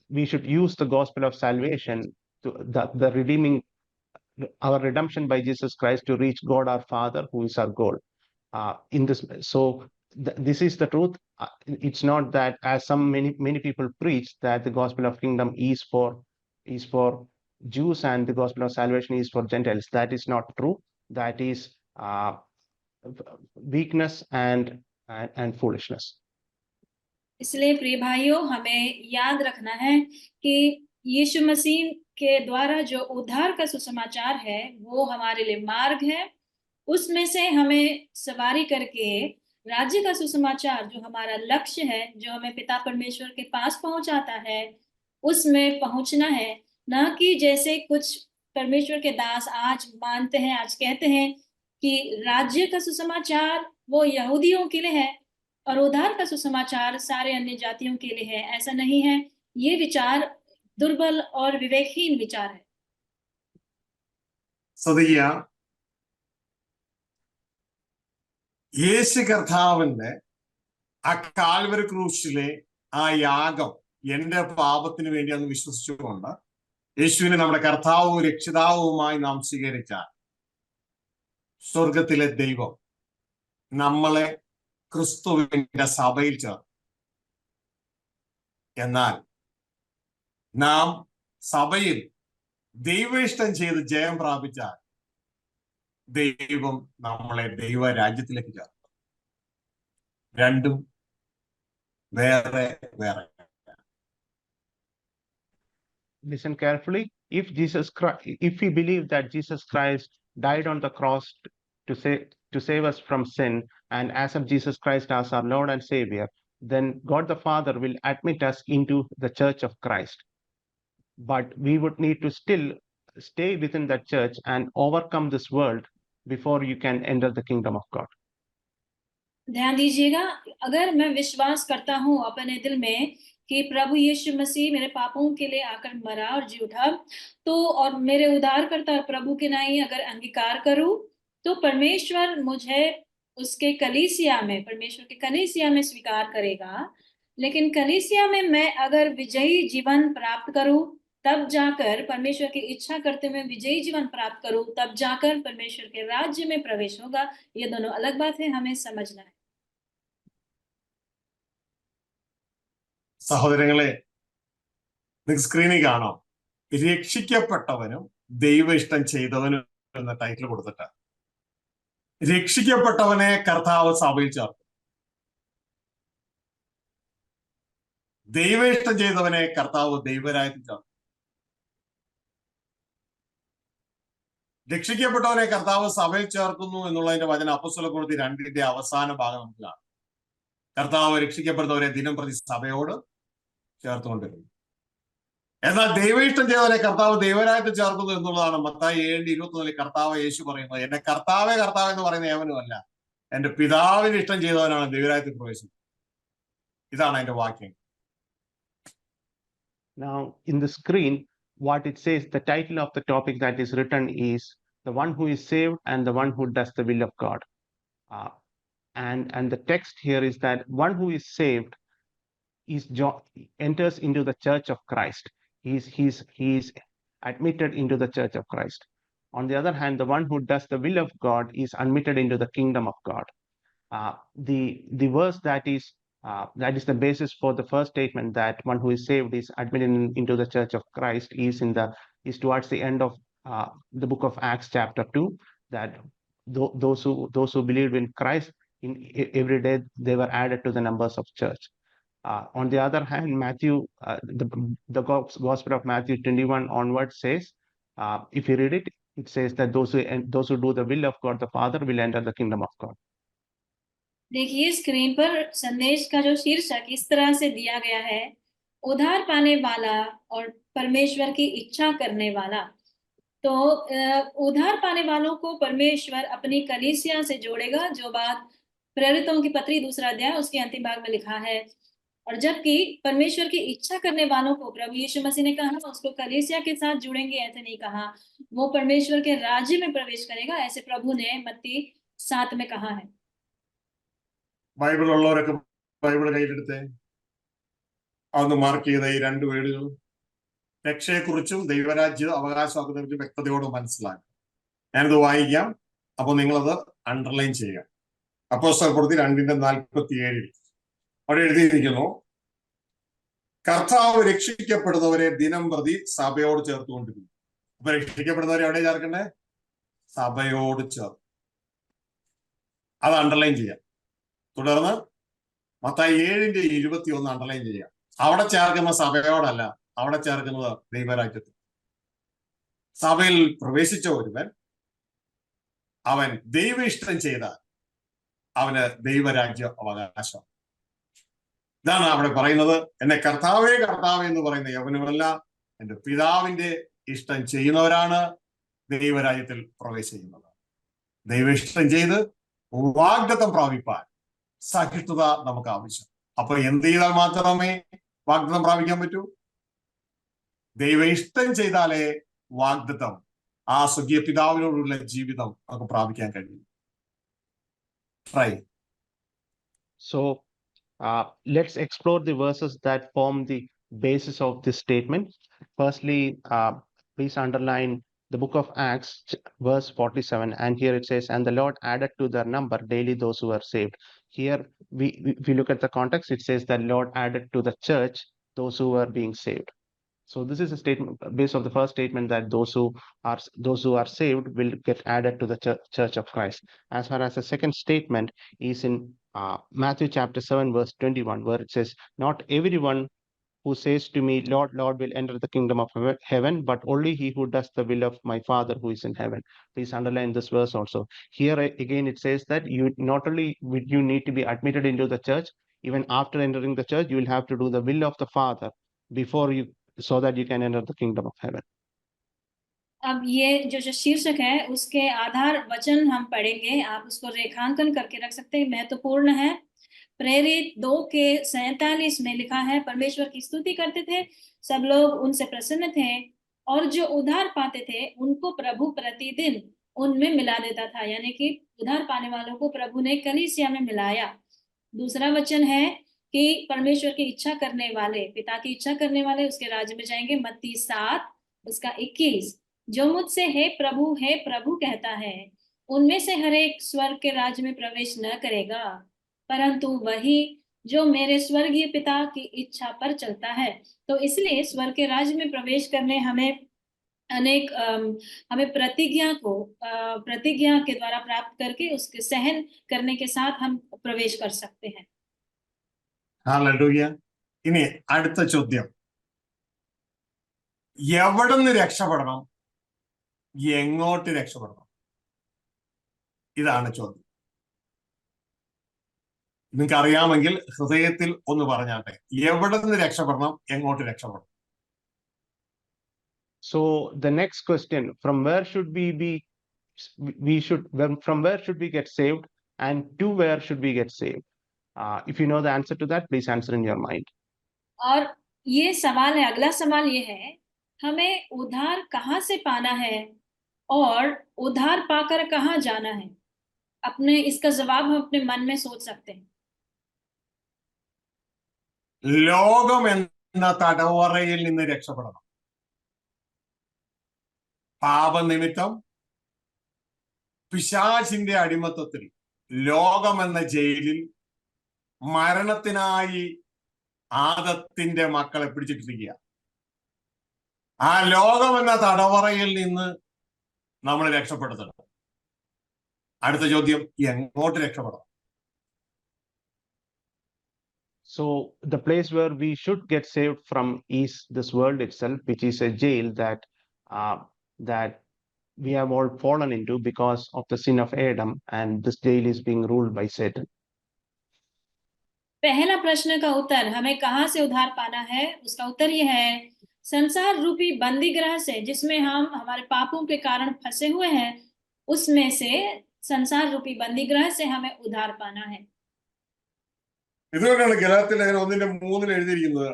We should use the gospel of salvation to the redeeming, our redemption by Jesus Christ, to reach God our Father, who is our goal. This is the truth. It's not that, as many people preach, that the gospel of kingdom is for Jews and the gospel of salvation is for Gentiles. That is not true. That is weakness and foolishness. इसलिए प्रिय भाइयों, हमें याद रखना है कि यीशु मसीह के द्वारा जो उद्धार का सुसमाचार है वो हमारे लिए मार्ग है। उसमें से हमें सवारी करके राज्य का सुसमाचार जो हमारा लक्ष्य है, जो हमें पिता परमेश्वर के पास पहुंचाता है, उसमें पहुंचना है। ना कि जैसे कुछ परमेश्वर के दास आज मानते हैं, आज कहते हैं कि राज्य का सुसमाचार वो यहूदियों के लिए है और उद्धार का सुसमाचार सारे अन्य जातियों के लिए है। ऐसा नहीं है। ये विचार दुर्बल और विवेकहीन विचार है। സതിയ യേശു കർത്താവിന്റെ ആ കാൽവരി ക്രൂശിലെ ആ യാഗം എന്റെ പാപത്തിന് വേണ്ടി അന്ന് വിശ്വസിച്ചുകൊണ്ട് യേശുവിനെ നമ്മുടെ കർത്താവും രക്ഷിതാവുമായി നാം സ്വീകരിച്ചാൽ സ്വർഗത്തിലെ ദൈവം നമ്മളെ ക്രിസ്തുവിന്റെ സഭയിൽ ചേർന്നു. എന്നാൽ നാം സഭയിൽ ദൈവേഷ്ടം ചെയ്ത് ജയം പ്രാപിച്ചാൽ ദൈവം നമ്മളെ ദൈവ രാജ്യത്തിലേക്ക് ചേർക്കും. രണ്ടും വേറെ വേറെ. Listen carefully. If we believe that Jesus Christ died on the cross to save us from sin and accept Jesus Christ as our Lord and Savior, then God the Father will admit us into the church of Christ. But we would need to still stay within that church and overcome this world before you can enter the kingdom of God. ध्यान दीजिएगा, अगर मैं विश्वास करता हूँ अपने दिल में कि प्रभु यीशु मसीह मेरे पापों के लिए आकर मरा और जी उठा, तो और मेरे उद्धारकर्ता और प्रभु के नहीं अगर अंगीकार करूं, तो परमेश्वर मुझे उसके कलीसिया में, परमेश्वर के कलीसिया में स्वीकार करेगा। लेकिन कलीसिया में मैं अगर विजयी जीवन प्राप्त करूं, तब जाकर परमेश्वर की इच्छा करते हुए विजयी जीवन प्राप्त करूं, तब जाकर परमेश्वर के राज्य में प्रवेश होगा। ये दोनों अलग बात है, हमें समझना है। സഹോദരങ്ങളെ, നിങ്ങൾക്ക് സ്ക്രീനിൽ കാണാം, രക്ഷിക്കപ്പെട്ടവനും ദൈവ ഇഷ്ടം ചെയ്തവനും എന്ന ടൈറ്റിൽ കൊടുത്തിട്ട് രക്ഷിക്കപ്പെട്ടവനെ കർത്താവ് സഭയിൽ ചേർക്കും, ദൈവ ഇഷ്ടം ചെയ്തവനെ കർത്താവ് ദൈവരാജ്യത്തിൽ ചേർക്കും. രക്ഷിക്കപ്പെട്ടവനെ കർത്താവ് സഭയിൽ ചേർക്കുന്നു എന്നുള്ളതിന്റെ വചനം അപ്പോസ്തലപ്രവൃത്തി 2 അവസാന ഭാഗം നമുക്ക് കാണാം. കർത്താവ് രക്ഷിക്കപ്പെടുന്നവരെ ദിനം പ്രതി സഭയോട് ചേർത്തുകൊണ്ടിരുന്നു. എന്നാൽ ദൈവ ഇഷ്ടം ചെയ്തവരെ കർത്താവ് ദൈവരാജ്യത്തിൽ ചേർക്കുന്നു എന്നുള്ളതാണ് മത്തായി 7:21 കർത്താവ് യേശു പറയുന്നത്. എന്റെ കർത്താവേ കർത്താവ് എന്ന് പറയുന്ന ഏവനുമല്ല, എന്റെ പിതാവിന് ഇഷ്ടം ചെയ്തവനാണ് ദൈവരാജ്യത്തിൽ പ്രവേശിക്കുന്നത്. ഇതാണ് അതിന്റെ വാക്യം. Now in the screen, what it says, the title of the topic that is written is the one who is saved and the one who does the will of God. And the text here is that one who is saved enters into the church of Christ. He's admitted into the church of Christ. On the other hand, the one who does the will of God is admitted into the kingdom of God. The verse that is the basis for the first statement, that one who is saved is admitted into the church of Christ, is towards the end of the book of Acts chapter 2, that those who believed in Christ in every day, they were added to the numbers of church. On the other hand, Matthew, the Gospel of Matthew 21 onwards says, if you read it, it says that those who do the will of God the Father will enter the kingdom of God. देखिए, screen पर संदेश का जो शीर्षक इस तरह से दिया गया है, उद्धार पाने वाला और परमेश्वर की इच्छा करने वाला। तो उद्धार पाने वालों को परमेश्वर अपनी कलीसिया से जोड़ेगा, जो बात प्रेरितों की पत्री 2 अध्याय उसके अंतिम भाग में लिखा है। और जबकि परमेश्वर की इच्छा करने वालों को प्रभु यीशु मसीह ने कहा उसको कलीसिया के साथ जुड़ेंगे, ऐसे नहीं कहा। वो परमेश्वर के राज्य में प्रवेश करेगा, ऐसे प्रभु ने मत्ती 7 में कहा है। ബൈബിൾ ഉള്ളവരൊക്കെ ബൈബിൾ കയ്യിലെടുത്തേ, അതൊന്ന് മാർക്ക് ചെയ്ത ഈ 2 വേർഡുകൾ രക്ഷയെക്കുറിച്ചും ദൈവരാജ്യ അവകാശമാക്കുന്നതിനെ വ്യക്തതയോട് മനസ്സിലാക്കുക. ഞാനിത് വായിക്കാം, അപ്പൊ നിങ്ങളത് അണ്ടർലൈൻ ചെയ്യുക. അപ്പോസ്തലപ്രവൃത്തി 2:47 അവിടെ എഴുതിയിരിക്കുന്നു, കർത്താവ് രക്ഷിക്കപ്പെടുന്നവരെ ദിനം പ്രതി സഭയോട് ചേർത്തുകൊണ്ടിരുന്നു. അപ്പൊ രക്ഷിക്കപ്പെടുന്നവരെ എവിടെ ചേർക്കണ്ടേ? സഭയോട് ചേർത്ത്. അത് അണ്ടർലൈൻ ചെയ്യാം. തുടർന്ന് മത്തായി 7:21 അണ്ടർലൈൻ ചെയ്യാം. അവിടെ ചേർക്കുന്ന സഭയോടല്ല, അവിടെ ചേർക്കുന്നത് ദൈവരാജ്യത്തിൽ. സഭയിൽ പ്രവേശിച്ച ഒരുവൻ അവൻ ദൈവ ഇഷ്ടം ചെയ്താൽ അവന് ദൈവരാജ്യ അവകാശം. ഇതാണ് അവിടെ പറയുന്നത്. എന്നെ കർത്താവേ കർത്താവേ എന്ന് പറയുന്ന യവനുമല്ല, എന്റെ പിതാവിന്റെ ഇഷ്ടം ചെയ്യുന്നവരാണ് ദൈവരാജ്യത്തിൽ പ്രവേശിക്കുന്നത്. ദൈവ ഇഷ്ടം ചെയ്ത് വാഗ്ദത്തം പ്രാപിപ്പാൻ സഹിഷ്ണുത നമുക്ക് ആവശ്യം. അപ്പൊ എന്ത് ചെയ്താൽ മാത്രമേ വാഗ്ദത്തം പ്രാപിക്കാൻ പറ്റൂ? ദൈവ ഇഷ്ടം ചെയ്താലേ വാഗ്ദത്തം, ആ സ്വർഗീയ പിതാവിനോടുള്ള ജീവിതം നമുക്ക് പ്രാപിക്കാൻ കഴിയും. Try. So let's explore the verses that form the basis of this statement. Firstly, please underline the book of Acts, verse 47, and here it says, "And the Lord added to their number daily those who were saved." Here, if we look at the context, it says that Lord added to the church those who were being saved. So this is a statement based on the first statement that those who are saved will get added to the church of Christ. As far as the second statement is in Matthew chapter 7 verse 21, where it says, "Not everyone who says to me, Lord, Lord, will enter the kingdom of heaven, but only he who does the will of my Father who is in heaven." Please underline this verse also. Here again it says that you not only will you need to be admitted into the church, even after entering the church, you will have to do the will of the Father before you, so that you can enter the kingdom of heaven. अब ये जो शीर्षक है उसके आधार वचन हम पढ़ेंगे, आप उसको रेखांकन करके रख सकते हैं, महत्वपूर्ण है। प्रेरित 2:47 में लिखा है, परमेश्वर की स्तुति करते थे, सब लोग उनसे प्रसन्न थे, और जो उधार पाते थे उनको प्रभु प्रतिदिन उनमें मिला देता था। यानी कि उधार पाने वालों को प्रभु ने कलीसिया में मिलाया। दूसरा वचन है कि परमेश्वर की इच्छा करने वाले, पिता की इच्छा करने वाले उसके राज्य में जाएंगे। मत्ती 7:21, जो मुझसे हे प्रभु कहता है, उनमें से हर एक स्वर्ग के राज्य में प्रवेश न करेगा, परंतु वही जो मेरे स्वर्गीय पिता की इच्छा पर चलता है। तो इसलिए स्वर्ग के राज्य में प्रवेश करने हमें हमें प्रतिज्ञा के द्वारा प्राप्त करके उसके सहन करने के साथ हम प्रवेश कर सकते हैं। ഹല്ലേലൂയ. ഇനി അടുത്ത ചോദ്യം, എവിടെ നിന്ന് രക്ഷപ്പെടണം, എങ്ങോട്ട് രക്ഷപ്പെടണം? ഇതാണ് ചോദ്യം. നിങ്ങൾക്ക് അറിയാമെങ്കിൽ ഹൃദയത്തിൽ ഒന്ന് പറഞ്ഞാട്ടെ, എവിടെ നിന്ന് രക്ഷപ്പെടണം, എങ്ങോട്ട് രക്ഷപ്പെടണം? So the next question, from where should from where should we get saved, and to where should we get saved? If you know the answer to that, please answer in your mind. और ये सवाल है, अगला सवाल ये है, हमें उधार कहाँ से पाना है और उधार पाकर कहाँ जाना है? अपने इसका जवाब हम अपने मन में सोच सकते हैं। ലോകം എന്ന തടവറയിൽ നിന്ന് രക്ഷപ്പെടണം. പാപനിമിത്തം പിശാചിന്റെ അടിമത്തത്തിൽ ലോകം എന്ന ജയിലിൽ മരണത്തിനായി ആദത്തിന്റെ മക്കളെ പിടിച്ചിട്ടിരിക്കുക. ആ ലോകം എന്ന തടവറയിൽ നിന്ന് നമ്മൾ രക്ഷപ്പെടുത്തണം. അടുത്ത ചോദ്യം, എങ്ങോട്ട് രക്ഷപ്പെടണം? So the place where we should get saved from is this world itself, which is a jail that we have all fallen into because of the sin of Adam, and this jail is being ruled by Satan. पहला प्रश्न का उत्तर, हमें कहाँ से उधार पाना है, उसका उत्तर यह है, संसार रूपी बंदी गृह से, जिसमें हम हमारे पापों के कारण फंसे हुए हैं, उसमें से संसार रूपी बंदी गृह से हमें उधार पाना है। ഇതുകൊണ്ടാണ് ഗലാത്യ ലേഖനം 1:3 എഴുതിയിരിക്കുന്നത്,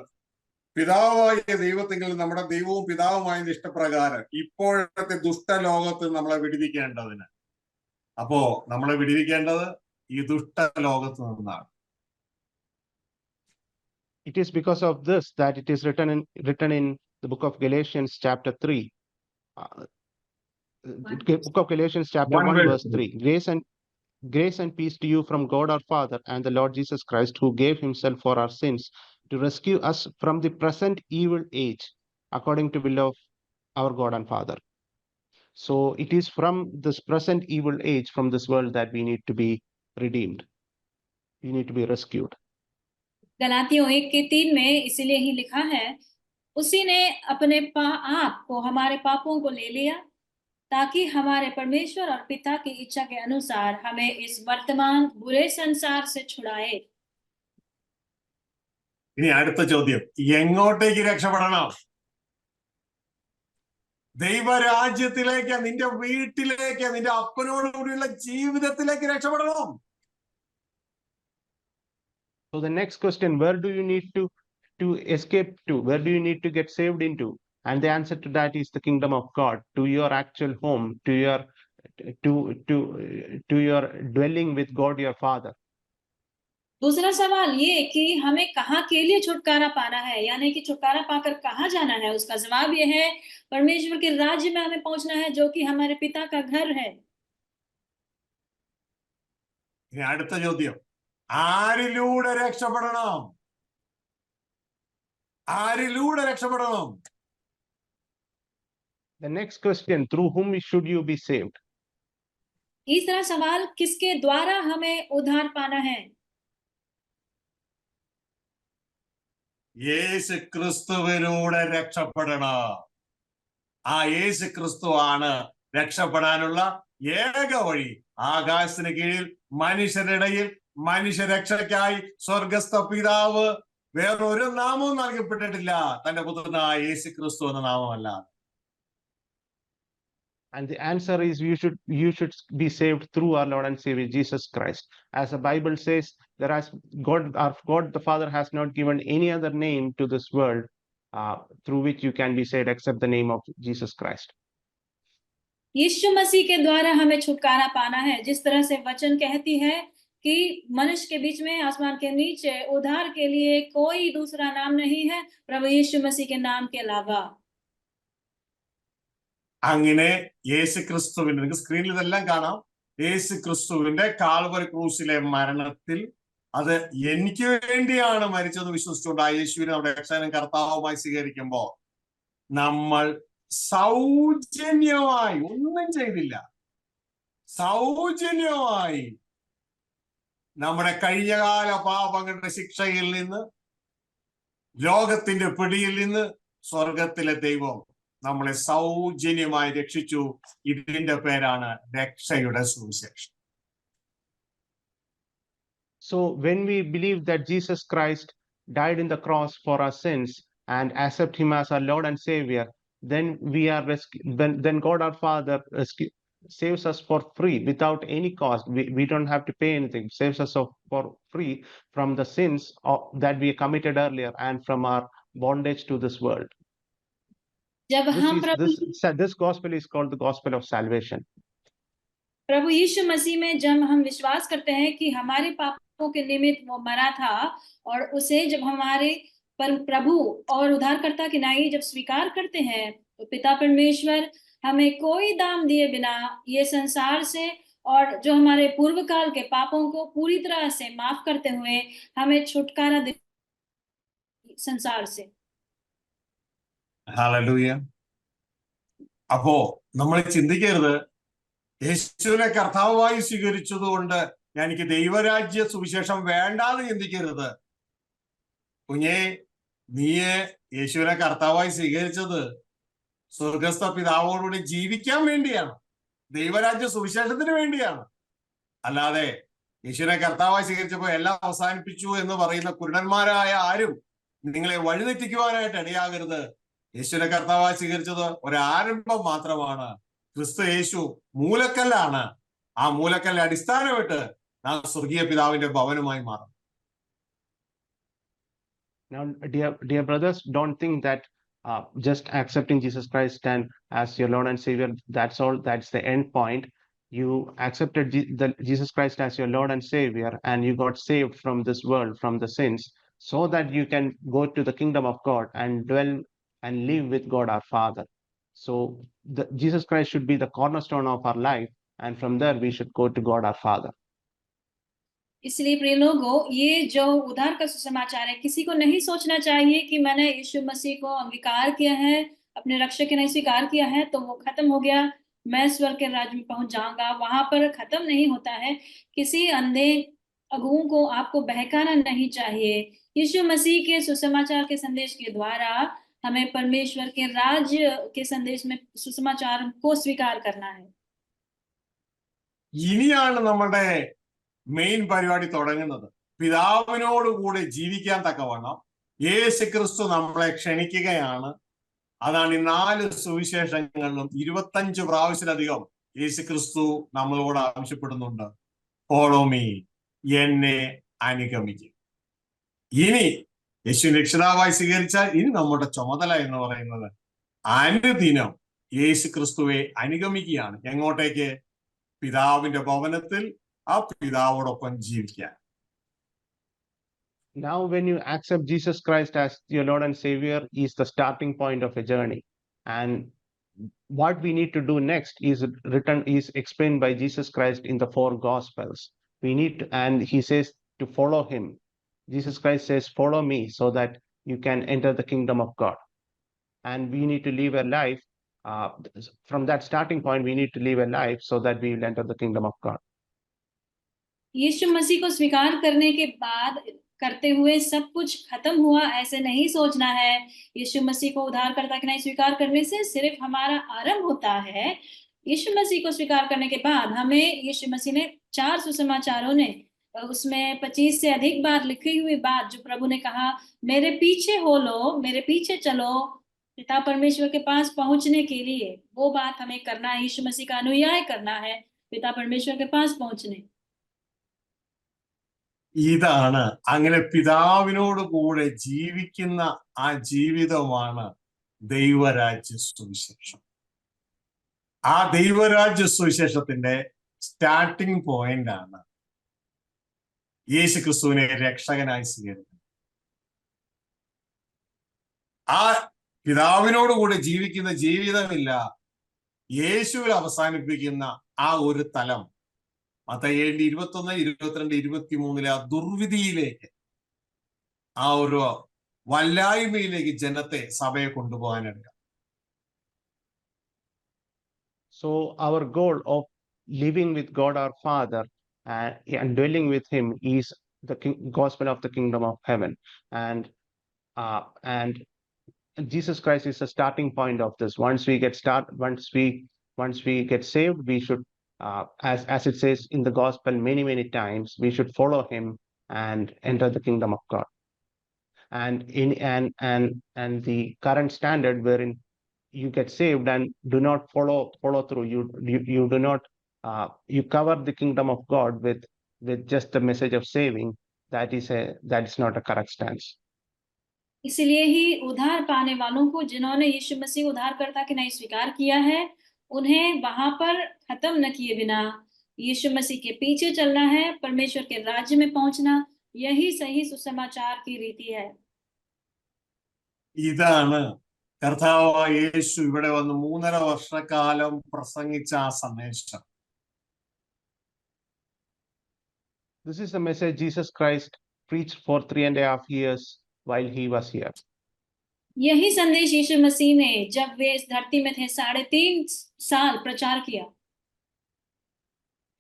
പിതാവായ ദൈവത്തിങ്കിൽ നമ്മുടെ ദൈവവും പിതാവുമായ ഇഷ്ടപ്രകാരം ഇപ്പോഴത്തെ ദുഷ്ടലോകത്ത് നമ്മളെ വിടുവിക്കേണ്ടതിന്. അപ്പോ നമ്മളെ വിടുവിക്കേണ്ടത് ഈ ദുഷ്ടലോകത്ത് നിന്നാണ്. It is because of this that it is written in the book of Galatians chapter 3. Book of Galatians chapter 1 verse 3. Grace and peace to you from God our Father and the Lord Jesus Christ, who gave himself for our sins to rescue us from the present evil age, according to will of our God and Father. So it is from this present evil age, from this world, that we need to be redeemed. We need to be rescued. गलातियों 1:3 में इसीलिए ही लिखा है, उसी ने अपने आप को हमारे पापों को ले लिया, ताकि हमारे परमेश्वर और पिता की इच्छा के अनुसार हमें इस वर्तमान बुरे संसार से छुड़ाए। ഇനി അടുത്ത ചോദ്യം, എങ്ങോട്ടേക്ക് രക്ഷപ്പെടണം? ദൈവരാജ്യത്തിലേക്ക്, നിന്റെ വീട്ടിലേക്ക്, നിന്റെ അപ്പനോട് കൂടിയുള്ള ജീവിതത്തിലേക്ക് രക്ഷപ്പെടണം. So the next question, where do you need to escape to? Where do you need to get saved into? And the answer to that is the kingdom of God, to your actual home, to your dwelling with God your Father. दूसरा सवाल ये कि हमें कहाँ के लिए छुटकारा पाना है, यानी कि छुटकारा पाकर कहाँ जाना है। उसका जवाब ये है, परमेश्वर के राज्य में हमें पहुंचना है, जो कि हमारे पिता का घर है। ഇനി അടുത്ത ചോദ്യം, ആരിലൂടെ രക്ഷപ്പെടണം? ആരിലൂടെ രക്ഷപ്പെടണം? The next question, through whom should you be saved? तीसरा सवाल, किसके द्वारा हमें उद्धार पाना है? യേശു ക്രിസ്തുവിലൂടെ രക്ഷപ്പെടണം. ആ യേശു ക്രിസ്തു ആണ് രക്ഷപ്പെടാനുള്ള ഏക വഴി. ആകാശത്തിന് കീഴിൽ മനുഷ്യരിടയിൽ മനുഷ്യരക്ഷയ്ക്കായി സ്വർഗസ്ഥ പിതാവ് വേറൊരു നാമവും നൽകപ്പെട്ടിട്ടില്ല, തന്റെ പുത്രനായ യേശു ക്രിസ്തു എന്ന നാമമല്ല. And the answer is, you should be saved through our Lord and Savior Jesus Christ. As the Bible says, our God the Father has not given any other name to this world through which you can be saved except the name of Jesus Christ. यीशु मसीह के द्वारा हमें छुटकारा पाना है। जिस तरह से वचन कहती है कि मनुष्य के बीच में, आसमान के नीचे उद्धार के लिए कोई दूसरा नाम नहीं है प्रभु यीशु मसीह के नाम के अलावा। അങ്ങനെ യേശു ക്രിസ്തുവിന്റെ, നിങ്ങൾക്ക് സ്ക്രീനിൽ ഇതെല്ലാം കാണാം, യേശു ക്രിസ്തുവിന്റെ കാൽവരി ക്രൂശിലെ മരണത്തിൽ അത് എനിക്ക് വേണ്ടിയാണ് മരിച്ചതെന്ന് വിശ്വസിച്ചുകൊണ്ട് ആ യേശുവിനെ നമ്മുടെ രക്ഷകനും കർത്താവുമായി സ്വീകരിക്കുമ്പോൾ നമ്മൾ സൗജന്യമായി, ഒന്നും ചെയ്തില്ല, സൗജന്യമായി നമ്മുടെ കഴിഞ്ഞകാല പാപങ്ങളുടെ ശിക്ഷയിൽ നിന്ന്, ലോകത്തിന്റെ പിടിയിൽ നിന്ന് സ്വർഗത്തിലെ ദൈവം നമ്മളെ സൗജന്യമായി രക്ഷിച്ചു. ഇതിന്റെ പേരാണ് രക്ഷയുടെ സുവിശേഷം. So when we believe that Jesus Christ died in the cross for our sins and accept him as our Lord and Savior, then we are then God our Father saves us for free without any cost. We don't have to pay anything. Saves us for free from the sins that we committed earlier and from our bondage to this world. This gospel is called the gospel of salvation. प्रभु यीशु मसीह में जब हम विश्वास करते हैं कि हमारे पापों के निमित्त वो मरा था, और उसे जब हमारे प्रभु और उद्धारकर्ता की नाई जब स्वीकार करते हैं, तो पिता परमेश्वर हमें कोई दाम दिए बिना ये संसार से और जो हमारे पूर्व काल के पापों को पूरी तरह से माफ करते हुए हमें छुटकारा दे संसार से। ഹല്ലേലൂയ. അപ്പോ നമ്മൾ ചിന്തിക്കരുത്, യേശുവിനെ കർത്താവായി സ്വീകരിച്ചതുകൊണ്ട് എനിക്ക് ദൈവരാജ്യ സുവിശേഷം വേണ്ടാന്ന് ചിന്തിക്കരുത്. കുഞ്ഞേ, നീയെ യേശുവിനെ കർത്താവായി സ്വീകരിച്ചത് സ്വർഗസ്ഥ പിതാവോടുകൂടി ജീവിക്കാൻ വേണ്ടിയാണ്, ദൈവരാജ്യ സുവിശേഷത്തിന് വേണ്ടിയാണ്. അല്ലാതെ യേശുവിനെ കർത്താവായി സ്വീകരിച്ചപ്പോൾ എല്ലാം അവസാനിപ്പിച്ചു എന്ന് പറയുന്ന കുരുടന്മാരായ ആരും നിങ്ങളെ വഴിതെറ്റിക്കുവാനായിട്ട് ഇടയാകരുത്. യേശുവിനെ കർത്താവായി സ്വീകരിച്ചത് ഒരാരംഭം മാത്രമാണ്. ക്രിസ്തു യേശു മൂലക്കല്ലാണ്. ആ മൂലക്കല്ല് അടിസ്ഥാനമായിട്ട് നാം സ്വർഗീയ പിതാവിന്റെ ഭവനമായി മാറും. Now, dear brothers, don't think that just accepting Jesus Christ and as your Lord and Savior, that's all, that's the end point. You accepted Jesus Christ as your Lord and Savior, and you got saved from this world, from the sins, so that you can go to the kingdom of God and dwell and live with God our Father. So Jesus Christ should be the cornerstone of our life, and from there we should go to God our Father. इसलिए प्रिय लोगों, ये जो उद्धार का सुसमाचार है, किसी को नहीं सोचना चाहिए कि मैंने यीशु मसीह को अंगीकार किया है, अपने रक्षक के नहीं स्वीकार किया है तो वो खत्म हो गया, मैं स्वर्ग के राज्य में पहुंच जाऊंगा, वहां पर खत्म नहीं होता है। किसी अंधे अगुओं को आपको बहकाना नहीं चाहिए। यीशु मसीह के सुसमाचार के संदेश के द्वारा हमें परमेश्वर के राज्य के संदेश में सुसमाचार को स्वीकार करना है। ഇനിയാണ് നമ്മുടെ മെയിൻ പരിപാടി തുടങ്ങുന്നത്. പിതാവിനോട് കൂടെ ജീവിക്കാൻ തക്കവണ്ണം യേശു ക്രിസ്തു നമ്മളെ ക്ഷണിക്കുകയാണ്. അതാണ് ഈ 4 സുവിശേഷങ്ങളിലും 25 പ്രാവശ്യത്തിലധികം യേശു ക്രിസ്തു നമ്മളോട് ആവശ്യപ്പെടുന്നുണ്ട്. ഫോളോ മീ, എന്നെ അനുഗമിക്കും. ഇനി യേശു രക്ഷിതാവായി സ്വീകരിച്ചാൽ ഇനി നമ്മുടെ ചുമതല എന്ന് പറയുന്നത് അനുദിനം യേശു ക്രിസ്തുവെ അനുഗമിക്കുകയാണ്. എങ്ങോട്ടേക്ക്? പിതാവിന്റെ ഭവനത്തിൽ ആ പിതാവോടൊപ്പം ജീവിക്കാൻ. Now, when you accept Jesus Christ as your Lord and Savior, is the starting point of a journey. And what we need to do next is explained by Jesus Christ in the 4 Gospels. We need to, and he says to follow him. Jesus Christ says, follow me, so that you can enter the kingdom of God. And we need to live a life, from that starting point, we need to live a life so that we will enter the kingdom of God. यीशु मसीह को स्वीकार करने के बाद करते हुए सब कुछ खत्म हुआ ऐसे नहीं सोचना है। यीशु मसीह को उद्धारकर्ता के नहीं स्वीकार करने से सिर्फ हमारा आरंभ होता है। यीशु मसीह को स्वीकार करने के बाद हमें यीशु मसीह ने 4 सुसमाचारों ने उसमें 25 से अधिक बार लिखी हुई बात जो प्रभु ने कहा, मेरे पीछे हो लो, मेरे पीछे चलो पिता परमेश्वर के पास पहुंचने के लिए, वो बात हमें करना है। यीशु मसीह का अनुयाय करना है पिता परमेश्वर के पास पहुंचने। ഇതാണ് അങ്ങനെ പിതാവിനോട് കൂടെ ജീവിക്കുന്ന ആ ജീവിതമാണ് ദൈവരാജ്യ സുവിശേഷം. ആ ദൈവരാജ്യ സുവിശേഷത്തിന്റെ സ്റ്റാർട്ടിംഗ് പോയിന്റ് ആണ് യേശു ക്രിസ്തുവിനെ രക്ഷകനായി സ്വീകരിക്കുന്നത്. ആ പിതാവിനോട് കൂടെ ജീവിക്കുന്ന ജീവിതമില്ല, യേശുവിൽ അവസാനിപ്പിക്കുന്ന ആ ഒരു തലം മത്തായി 7:21, 22, 23 ആ ദുർവിധിയിലേക്ക്, ആ ഒരു വല്ലായ്മയിലേക്ക് ജനത്തെ, സഭയെ കൊണ്ടുപോകാനെടുക്കാം. So our goal of living with God our Father and dwelling with him is the gospel of the kingdom of heaven. And Jesus Christ is the starting point of this. Once we get saved, we should, as it says in the gospel many times, we should follow him and enter the kingdom of God. And the current standard wherein you get saved and do not follow through, you do not, you cover the kingdom of God with just the message of saving, that is not a correct stance. इसलिए ही उद्धार पाने वालों को, जिन्होंने यीशु मसीह उद्धारकर्ता के नहीं स्वीकार किया है, उन्हें वहां पर खत्म न किए बिना यीशु मसीह के पीछे चलना है, परमेश्वर के राज्य में पहुंचना, यही सही सुसमाचार की रीति है। ഇതാണ് കർത്താവായ യേശു ഇവിടെ വന്ന് 3.5 വർഷക്കാലം പ്രസംഗിച്ച ആ സന്ദേശം. This is the message Jesus Christ preached for 3.5 years while he was here. यही संदेश यीशु मसीह ने जब वे इस धरती में थे 3.5 साल प्रचार किया।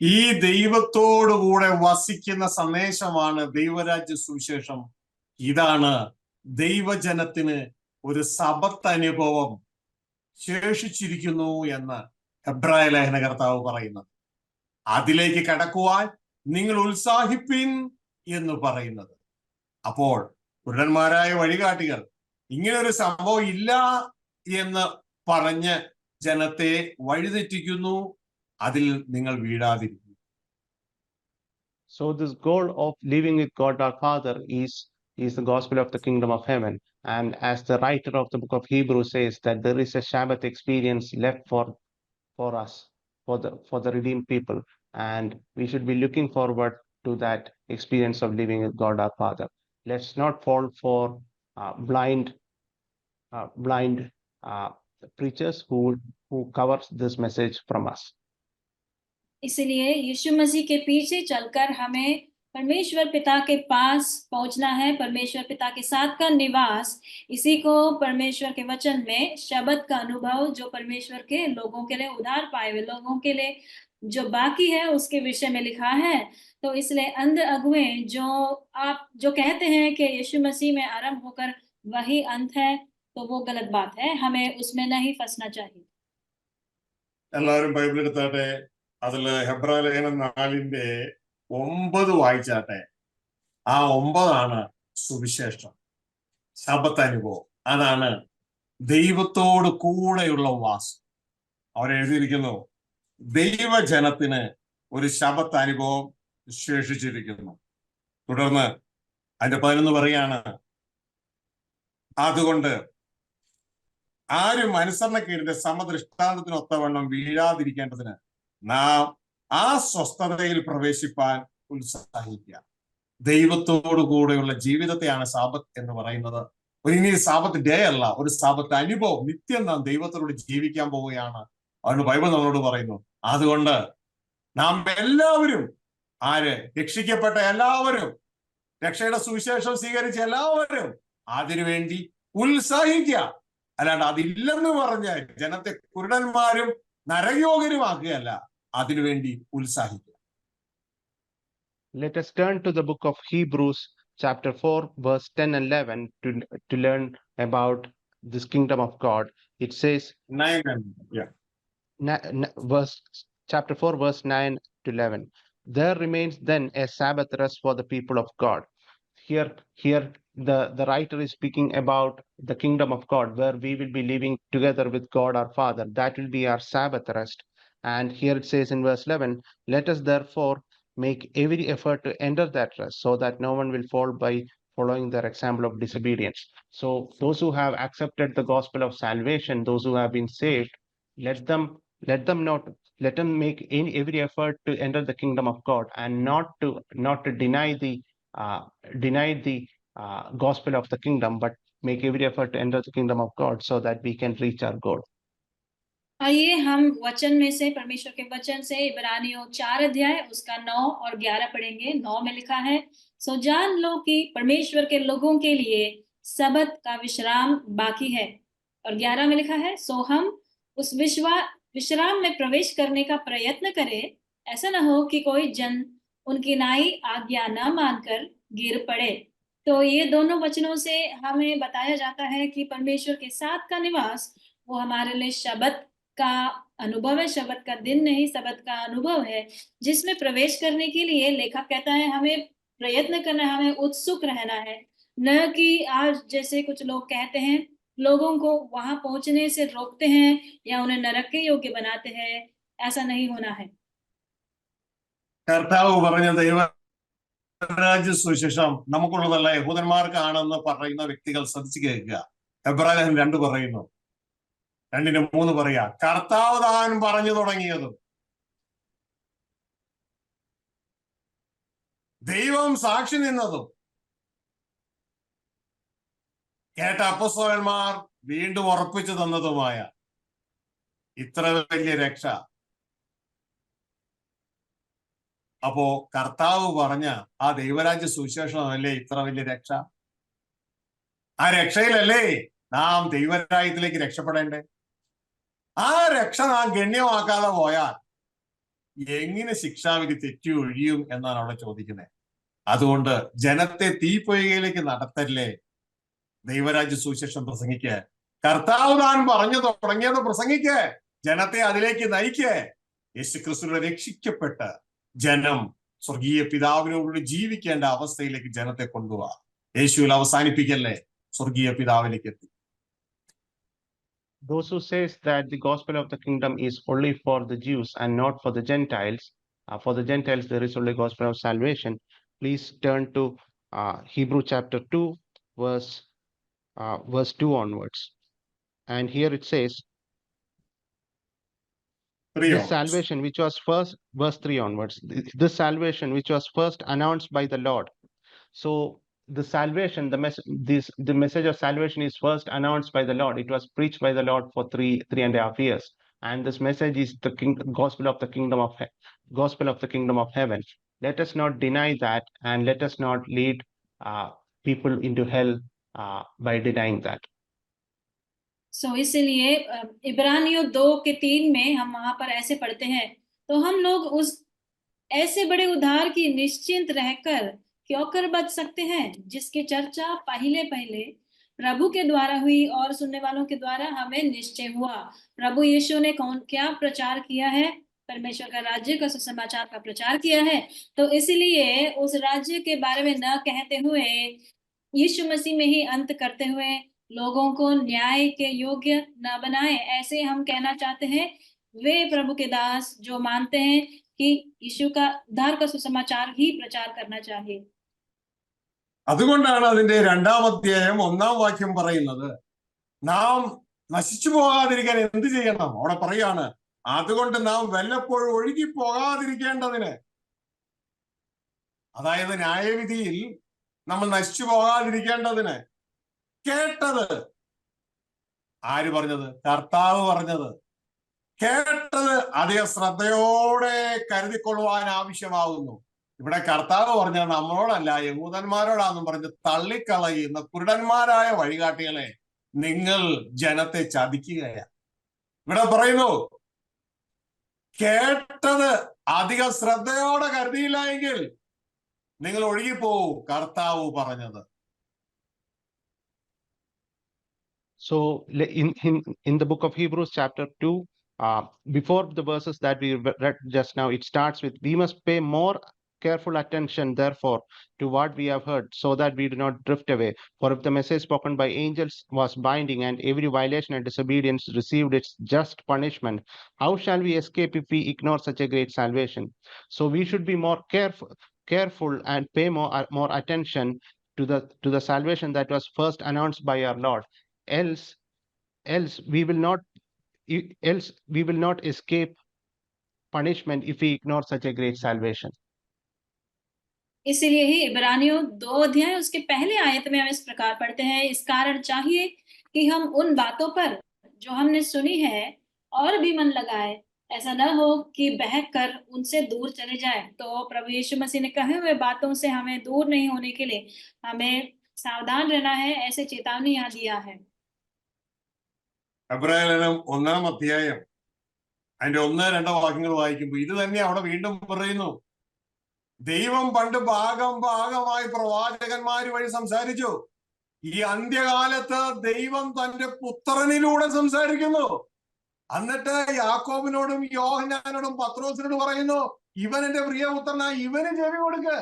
ഈ ദൈവത്തോടുകൂടെ വസിക്കുന്ന സന്ദേശമാണ് ദൈവരാജ്യ സുവിശേഷം. ഇതാണ് ദൈവജനത്തിന് ഒരു സബത്ത് അനുഭവം ശേഷിച്ചിരിക്കുന്നു എന്ന് എബ്രായ ലേഖന കർത്താവ് പറയുന്നത്. അതിലേക്ക് കടക്കുവാൻ നിങ്ങൾ ഉത്സാഹിപ്പിൻ എന്ന് പറയുന്നത്. അപ്പോൾ കുരുടന്മാരായ വഴികാട്ടികൾ ഇങ്ങനൊരു സംഭവം ഇല്ല എന്ന് പറഞ്ഞ് ജനത്തെ വഴിതെറ്റിക്കുന്നു. അതിൽ നിങ്ങൾ വീഴാതിരിക്കുന്നു. So this goal of living with God our Father is the gospel of the kingdom of heaven. And as the writer of the book of Hebrews says, that there is a Sabbath experience left for us, for the redeemed people, and we should be looking forward to that experience of living with God our Father. Let's not fall for blind preachers who covers this message from us. इसलिए यीशु मसीह के पीछे चलकर हमें परमेश्वर पिता के पास पहुंचना है, परमेश्वर पिता के साथ का निवास, इसी को परमेश्वर के वचन में शब्द का अनुभव, जो परमेश्वर के लोगों के लिए, उधार पाए हुए लोगों के लिए जो बाकी है, उसके विषय में लिखा है। तो इसलिए अंध अगुए जो कहते हैं कि यीशु मसीह में आरंभ होकर वही अंत है, तो वो गलत बात है, हमें उसमें नहीं फंसना चाहिए। എല്ലാവരും ബൈബിൾ എടുത്താട്ടെ, അതില് ഹെബ്രായ ലേഖനം 4:9 വായിച്ചാട്ടെ. ആ 9 സുവിശേഷം, ശബത്ത് അനുഭവം. അതാണ് ദൈവത്തോട് കൂടെയുള്ള വാസം. അവരെഴുതിയിരിക്കുന്നു, ദൈവജനത്തിന് ഒരു ശബത്ത് അനുഭവം ശേഷിച്ചിരിക്കുന്നു. തുടർന്ന് അതിന്റെ 11 പറയാണ്, അതുകൊണ്ട് ആരും അനുസരണക്കേടിന്റെ സമദൃഷ്ടാന്തത്തിനൊത്തവണ്ണം വീഴാതിരിക്കേണ്ടതിന് നാം ആ സ്വസ്ഥതയിൽ പ്രവേശിപ്പാൻ ഉത്സാഹിക്കുക. ദൈവത്തോടു കൂടെയുള്ള ജീവിതത്തെയാണ് സാബത്ത് എന്ന് പറയുന്നത്. ഇനി സാബത്ത് ഡേ അല്ല, ഒരു സാബത്ത് അനുഭവം. നിത്യം നാം ദൈവത്തോട് ജീവിക്കാൻ പോവുകയാണ്. അതുകൊണ്ട് ബൈബിൾ നമ്മളോട് പറയുന്നു, അതുകൊണ്ട് നാം എല്ലാവരും, രക്ഷിക്കപ്പെട്ട എല്ലാവരും, രക്ഷയുടെ സുവിശേഷം സ്വീകരിച്ച എല്ലാവരും അതിനുവേണ്ടി ഉത്സാഹിക്കുക. അല്ലാണ്ട് അതില്ലെന്ന് പറഞ്ഞ് ജനത്തെ കുരുടന്മാരും നരയോഗ്യരുമാക്കുകയല്ല, അതിനുവേണ്ടി ഉത്സാഹിക്കുക. Let us turn to the book of Hebrews chapter 4 verse 10 and 11 to learn about this kingdom of God. It says, chapter 4 verse 9 to 11, there remains then a Sabbath rest for the people of God. Here the writer is speaking about the kingdom of God, where we will be living together with God our Father. That will be our Sabbath rest. And here it says in verse 11, let us therefore make every effort to enter that rest, so that no one will fall by following their example of disobedience. So those who have accepted the gospel of salvation, those who have been saved, let them make every effort to enter the kingdom of God, and not to deny the gospel of the kingdom, but make every effort to enter the kingdom of God, so that we can reach our goal. आइए हम वचन में से, परमेश्वर के वचन से इब्रानियों 4 अध्याय उसका 9 और 11 पढ़ेंगे। 9 में लिखा है, सो जान लो कि परमेश्वर के लोगों के लिए सबत का विश्राम बाकी है। और 11 में लिखा है, सो हम उस विश्राम में प्रवेश करने का प्रयत्न करें, ऐसा न हो कि कोई जन उनकी नई आज्ञा न मानकर गिर पड़े। तो ये दोनों वचनों से हमें बताया जाता है कि परमेश्वर के साथ का निवास वो हमारे लिए शबत का अनुभव है, शबत का दिन नहीं, शबत का अनुभव है, जिसमें प्रवेश करने के लिए लेखक कहता है हमें प्रयत्न करना है, हमें उत्सुक रहना है, न कि आज जैसे कुछ लोग कहते हैं लोगों को वहां पहुंचने से रोकते हैं या उन्हें नरक के योग्य बनाते हैं। ऐसा नहीं होना है। കർത്താവ് പറഞ്ഞ ദൈവരാജ്യ സുവിശേഷം നമുക്കുള്ളതല്ല, യഹൂദന്മാർക്കാണെന്ന് പറയുന്ന വ്യക്തികൾ ശ്രദ്ധിച്ചു കേൾക്കുക. എബ്രായ 2 പറയുന്നു, 2:3 പറയാ, കർത്താവ് താൻ പറഞ്ഞു തുടങ്ങിയതും ദൈവം സാക്ഷി നിന്നതും കേട്ട അപ്പോസ്തലന്മാർ വീണ്ടും ഉറപ്പിച്ചു തന്നതുമായ ഇത്ര വലിയ രക്ഷ. അപ്പോ കർത്താവ് പറഞ്ഞ ആ ദൈവരാജ്യ സുവിശേഷമല്ലേ ഇത്ര വലിയ രക്ഷ? ആ രക്ഷയിലല്ലേ നാം ദൈവരാജ്യത്തിലേക്ക് രക്ഷപ്പെടേണ്ടേ? ആ രക്ഷ നാം ഗണ്യമാക്കാതെ പോയാൽ എങ്ങനെ ശിക്ഷാവിധി തെറ്റി ഒഴിയും എന്നാണ് അവിടെ ചോദിക്കുന്നത്. അതുകൊണ്ട് ജനത്തെ തീപ്പൊയ്കയിലേക്ക് നടത്തല്ലേ, ദൈവരാജ്യ സുവിശേഷം പ്രസംഗിക്ക്, കർത്താവ് താൻ പറഞ്ഞു തുടങ്ങിയത് പ്രസംഗിക്ക്, ജനത്തെ അതിലേക്ക് നയിക്ക്. യേശുക്രിസ്തുവിനെ രക്ഷിക്കപ്പെട്ട് ജനം സ്വർഗീയ പിതാവിനോട് ജീവിക്കേണ്ട അവസ്ഥയിലേക്ക് ജനത്തെ കൊണ്ടുപോവാ. യേശുവിൽ അവസാനിപ്പിക്കല്ലേ, സ്വർഗീയ പിതാവിലേക്ക് എത്തി. Those who says that the gospel of the kingdom is only for the Jews and not for the Gentiles, for the Gentiles there is only gospel of salvation. Please turn to Hebrew chapter 2 verse 2 onwards. And here it says, this salvation which was first, verse 3 onwards, this salvation which was first announced by the Lord. So the salvation, the message of salvation is first announced by the Lord. It was preached by the Lord for 3.5 years, and this message is the gospel of the kingdom of heaven. let us not deny that, and let us not lead people into hell by denying that. इसीलिए इब्रानियों 2:3 में हम वहां पर ऐसे पढ़ते हैं, तो हम लोग उस ऐसे बड़े उद्धार की निश्चिंत रहकर क्यों कर बच सकते हैं, जिसकी चर्चा पहले पहले प्रभु के द्वारा हुई और सुनने वालों के द्वारा हमें निश्चय हुआ। प्रभु यीशु ने क्या प्रचार किया है? परमेश्वर का राज्य का सुसमाचार का प्रचार किया है। तो इसलिए उस राज्य के बारे में न कहते हुए, यीशु मसीह में ही अंत करते हुए लोगों को न्याय के योग्य न बनाए, ऐसे हम कहना चाहते हैं वे प्रभु के दास जो मानते हैं कि यीशु का उद्धार का सुसमाचार ही प्रचार करना चाहिए। അതുകൊണ്ടാണ് അതിന്റെ 2-ാം അധ്യായം 1-ാം വാക്യം പറയുന്നത്, നാം നശിച്ചു പോകാതിരിക്കാൻ എന്ത് ചെയ്യണം? അവിടെ പറയാണ്, അതുകൊണ്ട് നാം വല്ലപ്പോഴും ഒഴുകി പോകാതിരിക്കേണ്ടതിന്. അതായത് ന്യായവിധിയിൽ നമ്മൾ നശിച്ചു പോകാതിരിക്കേണ്ടതിന്. കേട്ടത് ആര് പറഞ്ഞത്? കർത്താവ് പറഞ്ഞത്. കേട്ടത് അധിക ശ്രദ്ധയോടെ കരുതിക്കൊള്ളുവാൻ ആവശ്യമാകുന്നു. ഇവിടെ കർത്താവ് പറഞ്ഞത് നമ്മളോടല്ല, യഹൂദന്മാരോടാന്നും പറഞ്ഞ് തള്ളിക്കളയുന്ന കുരുടന്മാരായ വഴികാട്ടികളെ നിങ്ങൾ ജനത്തെ ചതിക്കുകയാണ്. ഇവിടെ പറയുന്നു, കേട്ടത് അധിക ശ്രദ്ധയോടെ കരുതിയില്ല എങ്കിൽ നിങ്ങൾ ഒഴുകിപ്പോവും, കർത്താവ് പറഞ്ഞത്. So in the book of Hebrews chapter 2, before the verses that we read just now, it starts with, we must pay more careful attention therefore to what we have heard, so that we do not drift away. For if the message spoken by angels was binding, and every violation and disobedience received its just punishment, how shall we escape if we ignore such a great salvation? So we should be more careful and pay more attention to the salvation that was first announced by our Lord. Else we will not escape punishment if we ignore such a great salvation. इसीलिए ही इब्रानियों 2 अध्याय उसके पहले आयत में हम इस प्रकार पढ़ते हैं, इस कारण चाहिए कि हम उन बातों पर जो हमने सुनी है और भी मन लगाए, ऐसा न हो कि बहक कर उनसे दूर चले जाए। तो प्रभु यीशु मसीह ने कहे हुए बातों से हमें दूर नहीं होने के लिए हमें सावधान रहना है, ऐसे चेतावनी यहाँ दिया है। എബ്രായലേഖനം 1-ാം അധ്യായം അതിന്റെ 1-2 വാക്യങ്ങൾ വായിക്കുമ്പോൾ ഇത് തന്നെ അവിടെ വീണ്ടും പറയുന്നു. ദൈവം പണ്ട് ഭാഗമായി പ്രവാചകന്മാര് വഴി സംസാരിച്ചു. ഈ അന്ത്യകാലത്ത് ദൈവം തന്റെ പുത്രനിലൂടെ സംസാരിക്കുന്നു. എന്നിട്ട് യാക്കോബിനോടും യോഹന്നാനോടും പത്രോസിനോടും പറയുന്നു, ഇവൻ എന്റെ പ്രിയപുത്രനാ, ഇവന് ചെവി കൊടുക്ക്.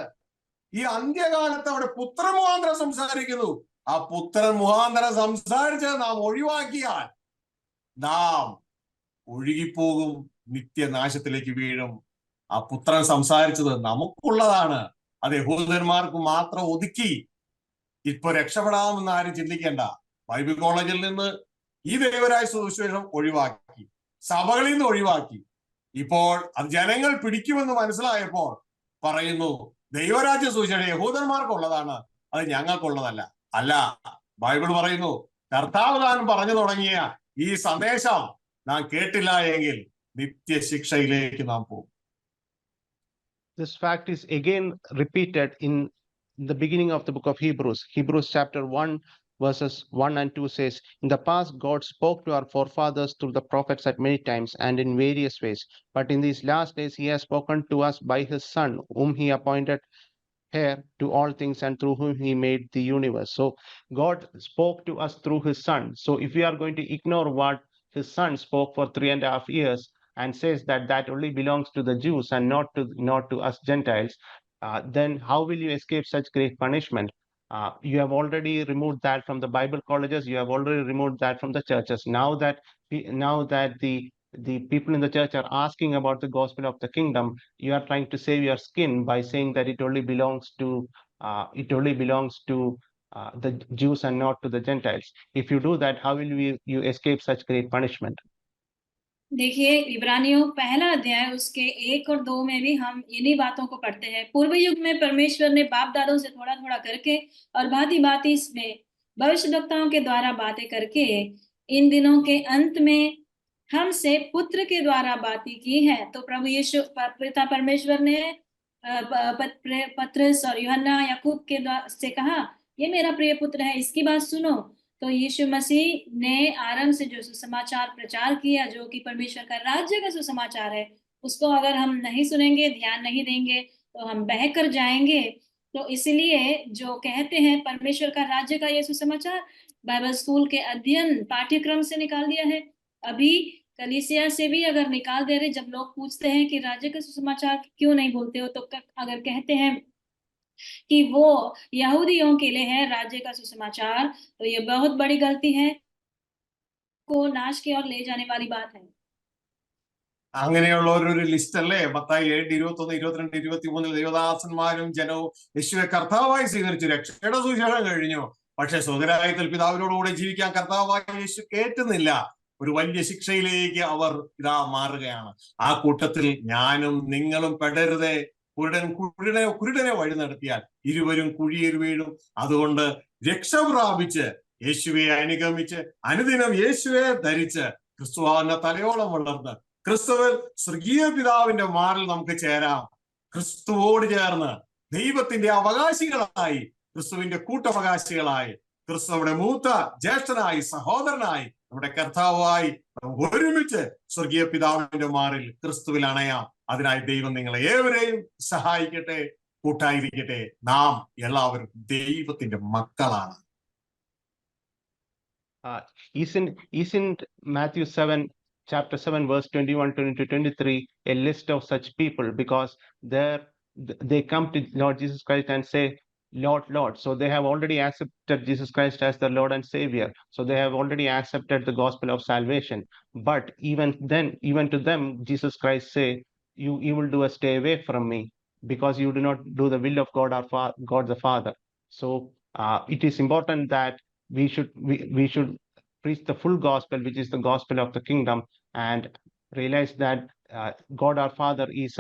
ഈ അന്ത്യകാലത്ത് അവിടെ പുത്രൻ മുഖാന്തരം സംസാരിക്കുന്നു. ആ പുത്രൻ മുഖാന്തരം സംസാരിച്ചത് നാം ഒഴിവാക്കിയാൽ നാം ഒഴുകിപ്പോകും, നിത്യനാശത്തിലേക്ക് വീഴും. ആ പുത്രൻ സംസാരിച്ചത് നമുക്കുള്ളതാണ്. അത് യഹൂദന്മാർക്ക് മാത്രം ഒതുക്കി ഇപ്പൊ രക്ഷപ്പെടാമെന്ന് ആരും ചിന്തിക്കേണ്ട. ബൈബിൾ കോളേജിൽ നിന്ന് ഈ ദൈവരായ സുവിശേഷം ഒഴിവാക്കി, സഭകളിൽ നിന്ന് ഒഴിവാക്കി. ഇപ്പോൾ അത് ജനങ്ങൾ പിടിക്കുമെന്ന് മനസ്സിലായപ്പോൾ പറയുന്നു, ദൈവരാജ്യ സുവിശേഷം യഹൂദന്മാർക്കുള്ളതാണ്, അത് ഞങ്ങൾക്കുള്ളതല്ല. അല്ല, ബൈബിൾ പറയുന്നു, കർത്താവ് താൻ പറഞ്ഞു തുടങ്ങിയ ഈ സന്ദേശം നാം കേട്ടില്ല എങ്കിൽ നിത്യശിക്ഷയിലേക്ക് നാം പോകും. This fact is again repeated in the beginning of the book of Hebrews. Hebrews chapter 1 verses 1 and 2 says, in the past God spoke to our forefathers through the prophets at many times and in various ways, but in these last days he has spoken to us by his Son, whom he appointed heir to all things and through whom he made the universe. So God spoke to us through his Son. So if we are going to ignore what his Son spoke for 3.5 years and says that only belongs to the Jews and not to us Gentiles, then how will you escape such great punishment? You have already removed that from the Bible colleges. You have already removed that from the churches. Now that the people in the church are asking about the gospel of the kingdom, you are trying to save your skin by saying that it only belongs to the Jews and not to the Gentiles. If you do that, how will you escape such great punishment? देखिए, इब्रानियों 1 अध्याय उसके 1 और 2 में भी हम इन्हीं बातों को पढ़ते हैं। पूर्व युग में परमेश्वर ने बाप दादों से थोड़ा थोड़ा करके और भांति इसमें भविष्यवक्ताओं के द्वारा बातें करके इन दिनों के अंत में हमसे पुत्र के द्वारा बातें की है। तो प्रभु यीशु पिता परमेश्वर ने पतरस और यूहन्ना याकूब के से कहा, ये मेरा प्रिय पुत्र है, इसकी बात सुनो। तो यीशु मसीह ने आरंभ से जो सुसमाचार प्रचार किया, जो कि परमेश्वर का राज्य का सुसमाचार है, उसको अगर हम नहीं सुनेंगे, ध्यान नहीं देंगे, तो हम बह कर जाएंगे। तो इसलिए जो कहते हैं परमेश्वर का राज्य का ये सुसमाचार, बाइबल स्कूल के अध्ययन पाठ्यक्रम से निकाल दिया है। अभी कलीसिया से भी अगर निकाल दे रहे, जब लोग पूछते हैं कि राज्य का सुसमाचार क्यों नहीं बोलते हो, तो अगर कहते हैं कि वो यहूदियों के लिए है राज्य का सुसमाचार, तो ये बहुत बड़ी गलती है, को नाश की ओर ले जाने वाली बात है। അങ്ങനെയുള്ള ഒരു ലിസ്റ്റ് അല്ലേ മത്തായി 7:21, 22, 23 ദൈവദാസന്മാരും ജനവും യേശുവെ കർത്താവായി സ്വീകരിച്ചു. രക്ഷയുടെ സുവിശേഷം കഴിഞ്ഞു, പക്ഷെ സ്വകരായത്തിൽ പിതാവിനോടുകൂടെ ജീവിക്കാൻ കർത്താവായി യേശു കേറ്റുന്നില്ല. ഒരു വലിയ ശിക്ഷയിലേക്ക് അവർ ഇതാ മാറുകയാണ്. ആ കൂട്ടത്തിൽ ഞാനും നിങ്ങളും പെടരുതേ. കുരുടനെ വഴി നടത്തിയാൽ ഇരുവരും കുഴിയിൽ വീഴും. അതുകൊണ്ട് രക്ഷ പ്രാപിച്ച് യേശുവെ അനുഗമിച്ച് അനുദിനം യേശുവെ ധരിച്ച് ക്രിസ്തുവിന്റെ തലയോളം വളർന്ന് ക്രിസ്തുവിൽ സ്വർഗീയ പിതാവിന്റെ മാറിൽ നമുക്ക് ചേരാം. ക്രിസ്തുവോട് ചേർന്ന് ദൈവത്തിന്റെ അവകാശികളായി, ക്രിസ്തുവിന്റെ കൂട്ടവകാശികളായി, ക്രിസ്തുവിടെ മൂത്ത ജ്യേഷ്ഠനായി, സഹോദരനായി, നമ്മുടെ കർത്താവായി ഒരുമിച്ച് സ്വർഗീയ പിതാവിന്റെ മാറിൽ ക്രിസ്തുവിൽ അണയാം. അതിനായി ദൈവം നിങ്ങളെ ഏവരെയും സഹായിക്കട്ടെ, കൂട്ടായിരിക്കട്ടെ. നാം എല്ലാവരും ദൈവത്തിന്റെ മക്കളാണ്. Isn't Matthew 7, chapter 7, verse 21 to 23 a list of such people? Because there they come to Lord Jesus Christ and say, Lord, Lord. So they have already accepted Jesus Christ as the Lord and Savior. So they have already accepted the gospel of salvation. But even then, even to them, Jesus Christ say, you will do a stay away from me, because you do not do the will of God, God the Father. So it is important that we should preach the full gospel, which is the gospel of the kingdom, and realize that God our Father is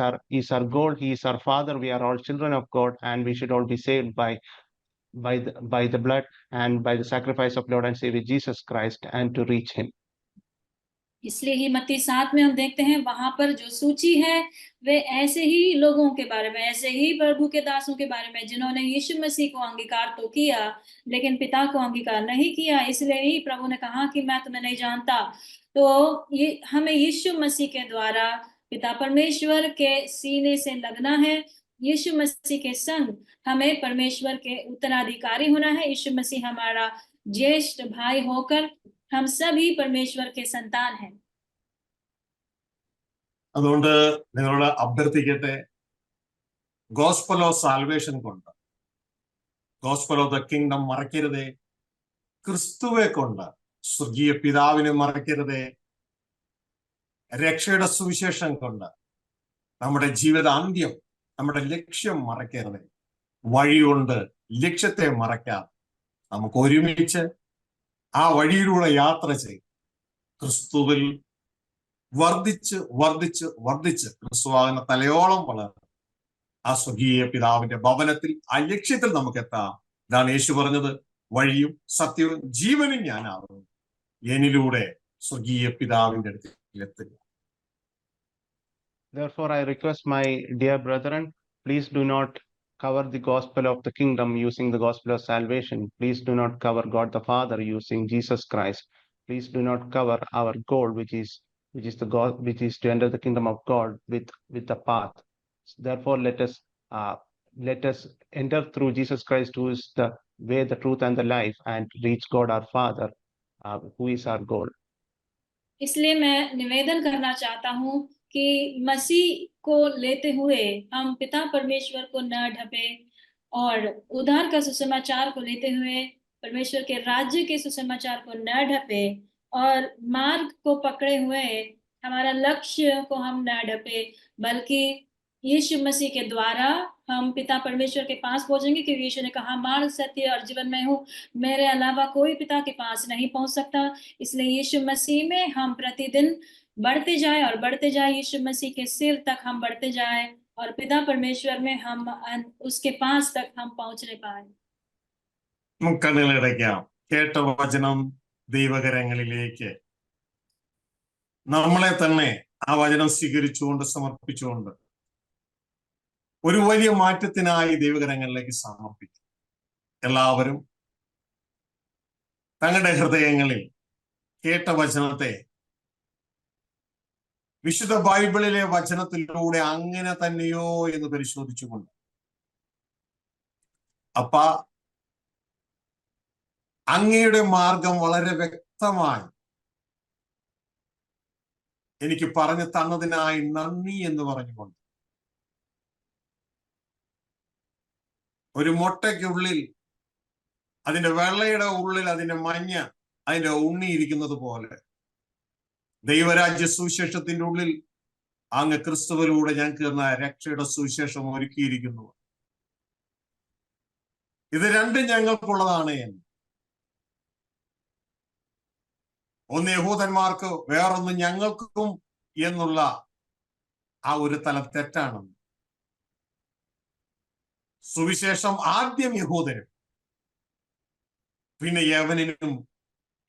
our goal. He is our Father. We are all children of God, and we should all be saved by the blood and by the sacrifice of Lord and Savior Jesus Christ, and to reach Him. इसलिए ही मत्ती 7 में हम देखते हैं, वहां पर जो सूची है वे ऐसे ही लोगों के बारे में, ऐसे ही प्रभु के दासों के बारे में जिन्होंने यीशु मसीह को अंगीकार तो किया लेकिन पिता को अंगीकार नहीं किया। इसलिए ही प्रभु ने कहा कि मैं तुम्हें नहीं जानता। तो ये हमें यीशु मसीह के द्वारा पिता परमेश्वर के सीने से लगना है। यीशु मसीह के संग हमें परमेश्वर के उत्तराधिकारी होना है। यीशु मसीह हमारा ज्येष्ठ भाई होकर हम सभी परमेश्वर के संतान हैं। അതുകൊണ്ട് നിങ്ങളോട് അഭ്യർത്ഥിക്കട്ടെ, ഗോസ്പൽ ഓഫ് സാൽവേഷൻ കൊണ്ട്, ഗോസ്പൽ ഓഫ് ദ കിങ്ഡം മറക്കരുതേ. ക്രിസ്തുവെ കൊണ്ട് സ്വർഗീയ പിതാവിനെ മറക്കരുതേ. രക്ഷയുടെ സുവിശേഷം കൊണ്ട് നമ്മുടെ ജീവിതാന്ത്യം, നമ്മുടെ ലക്ഷ്യം മറക്കരുതേ. വഴി കൊണ്ട് ലക്ഷ്യത്തെ മറക്കാം. നമുക്ക് ഒരുമിച്ച് ആ വഴിയിലൂടെ യാത്ര ചെയ്യും. ക്രിസ്തുവിൽ വർദ്ധിച്ച് വർദ്ധിച്ച് വർദ്ധിച്ച് ക്രിസ്തുവിന്റെ തലയോളം വളർന്ന് ആ സ്വകീയ പിതാവിന്റെ ഭവനത്തിൽ, ആ ലക്ഷ്യത്തിൽ നമുക്ക് എത്താം. ഇതാണ് യേശു പറഞ്ഞത്, വഴിയും സത്യവും ജീവനും ഞാനാകുന്നു, എന്നിലൂടെ സ്വർഗീയ പിതാവിന്റെ അടുത്ത് എത്തുക. Therefore, I request my dear brethren, please do not cover the gospel of the kingdom using the gospel of salvation. Please do not cover God the Father using Jesus Christ. Please do not cover our goal, which is the God, which is to enter the kingdom of God with the path. Therefore, let us enter through Jesus Christ, who is the way, the truth, and the life, and reach God our Father, who is our goal. इसलिए मैं निवेदन करना चाहता हूँ कि मसीह को लेते हुए हम पिता परमेश्वर को न ढपे, और उद्धार का सुसमाचार को लेते हुए परमेश्वर के राज्य के सुसमाचार को न ढपे, और मार्ग को पकड़े हुए हमारा लक्ष्य को हम न ढपे, बल्कि यीशु मसीह के द्वारा हम पिता परमेश्वर के पास पहुंचेंगे, क्योंकि यीशु ने कहा, मार्ग, सत्य और जीवन में हूँ, मेरे अलावा कोई पिता के पास नहीं पहुंच सकता। इसलिए यीशु मसीह में हम प्रतिदिन बढ़ते जाए और बढ़ते जाए, यीशु मसीह के सिर तक हम बढ़ते जाए, और पिता परमेश्वर में हम उसके पास तक हम पहुंचने पाए। കണ്ണുകളടയ്ക്കാം. കേട്ട വചനം ദൈവകരങ്ങളിലേക്ക് നമ്മളെ തന്നെ ആ വചനം സ്വീകരിച്ചുകൊണ്ട് സമർപ്പിച്ചുകൊണ്ട് ഒരു വലിയ മാറ്റത്തിനായി ദൈവകരങ്ങളിലേക്ക് സമർപ്പിക്കും. എല്ലാവരും തങ്ങളുടെ ഹൃദയങ്ങളിൽ കേട്ട വചനത്തെ വിശുദ്ധ ബൈബിളിലെ വചനത്തിലൂടെ അങ്ങനെ തന്നെയോ എന്ന് പരിശോധിച്ചുകൊണ്ട്, അപ്പ അങ്ങയുടെ മാർഗം വളരെ വ്യക്തമായി എനിക്ക് പറഞ്ഞു തന്നതിനായി നന്ദി എന്ന് പറഞ്ഞുകൊണ്ട്, ഒരു മുട്ടയ്ക്കുള്ളിൽ അതിന്റെ വെള്ളയുടെ ഉള്ളിൽ അതിന്റെ മഞ്ഞ, അതിന്റെ ഉണ്ണി ഇരിക്കുന്നത് പോലെ ദൈവരാജ്യ സുവിശേഷത്തിന്റെ ഉള്ളിൽ അങ്ങ് ക്രിസ്തുവിലൂടെ ഞങ്ങൾക്ക് എന്ന രക്ഷയുടെ സുവിശേഷം ഒരുക്കിയിരിക്കുന്നു. ഇത് രണ്ടും ഞങ്ങൾക്കുള്ളതാണ് എന്ന്. ഒന്ന് യഹൂദന്മാർക്ക്, വേറൊന്ന് ഞങ്ങൾക്കും എന്നുള്ള ആ ഒരു തലം തെറ്റാണെന്ന്. സുവിശേഷം ആദ്യം യഹൂദനും പിന്നെ യവനനും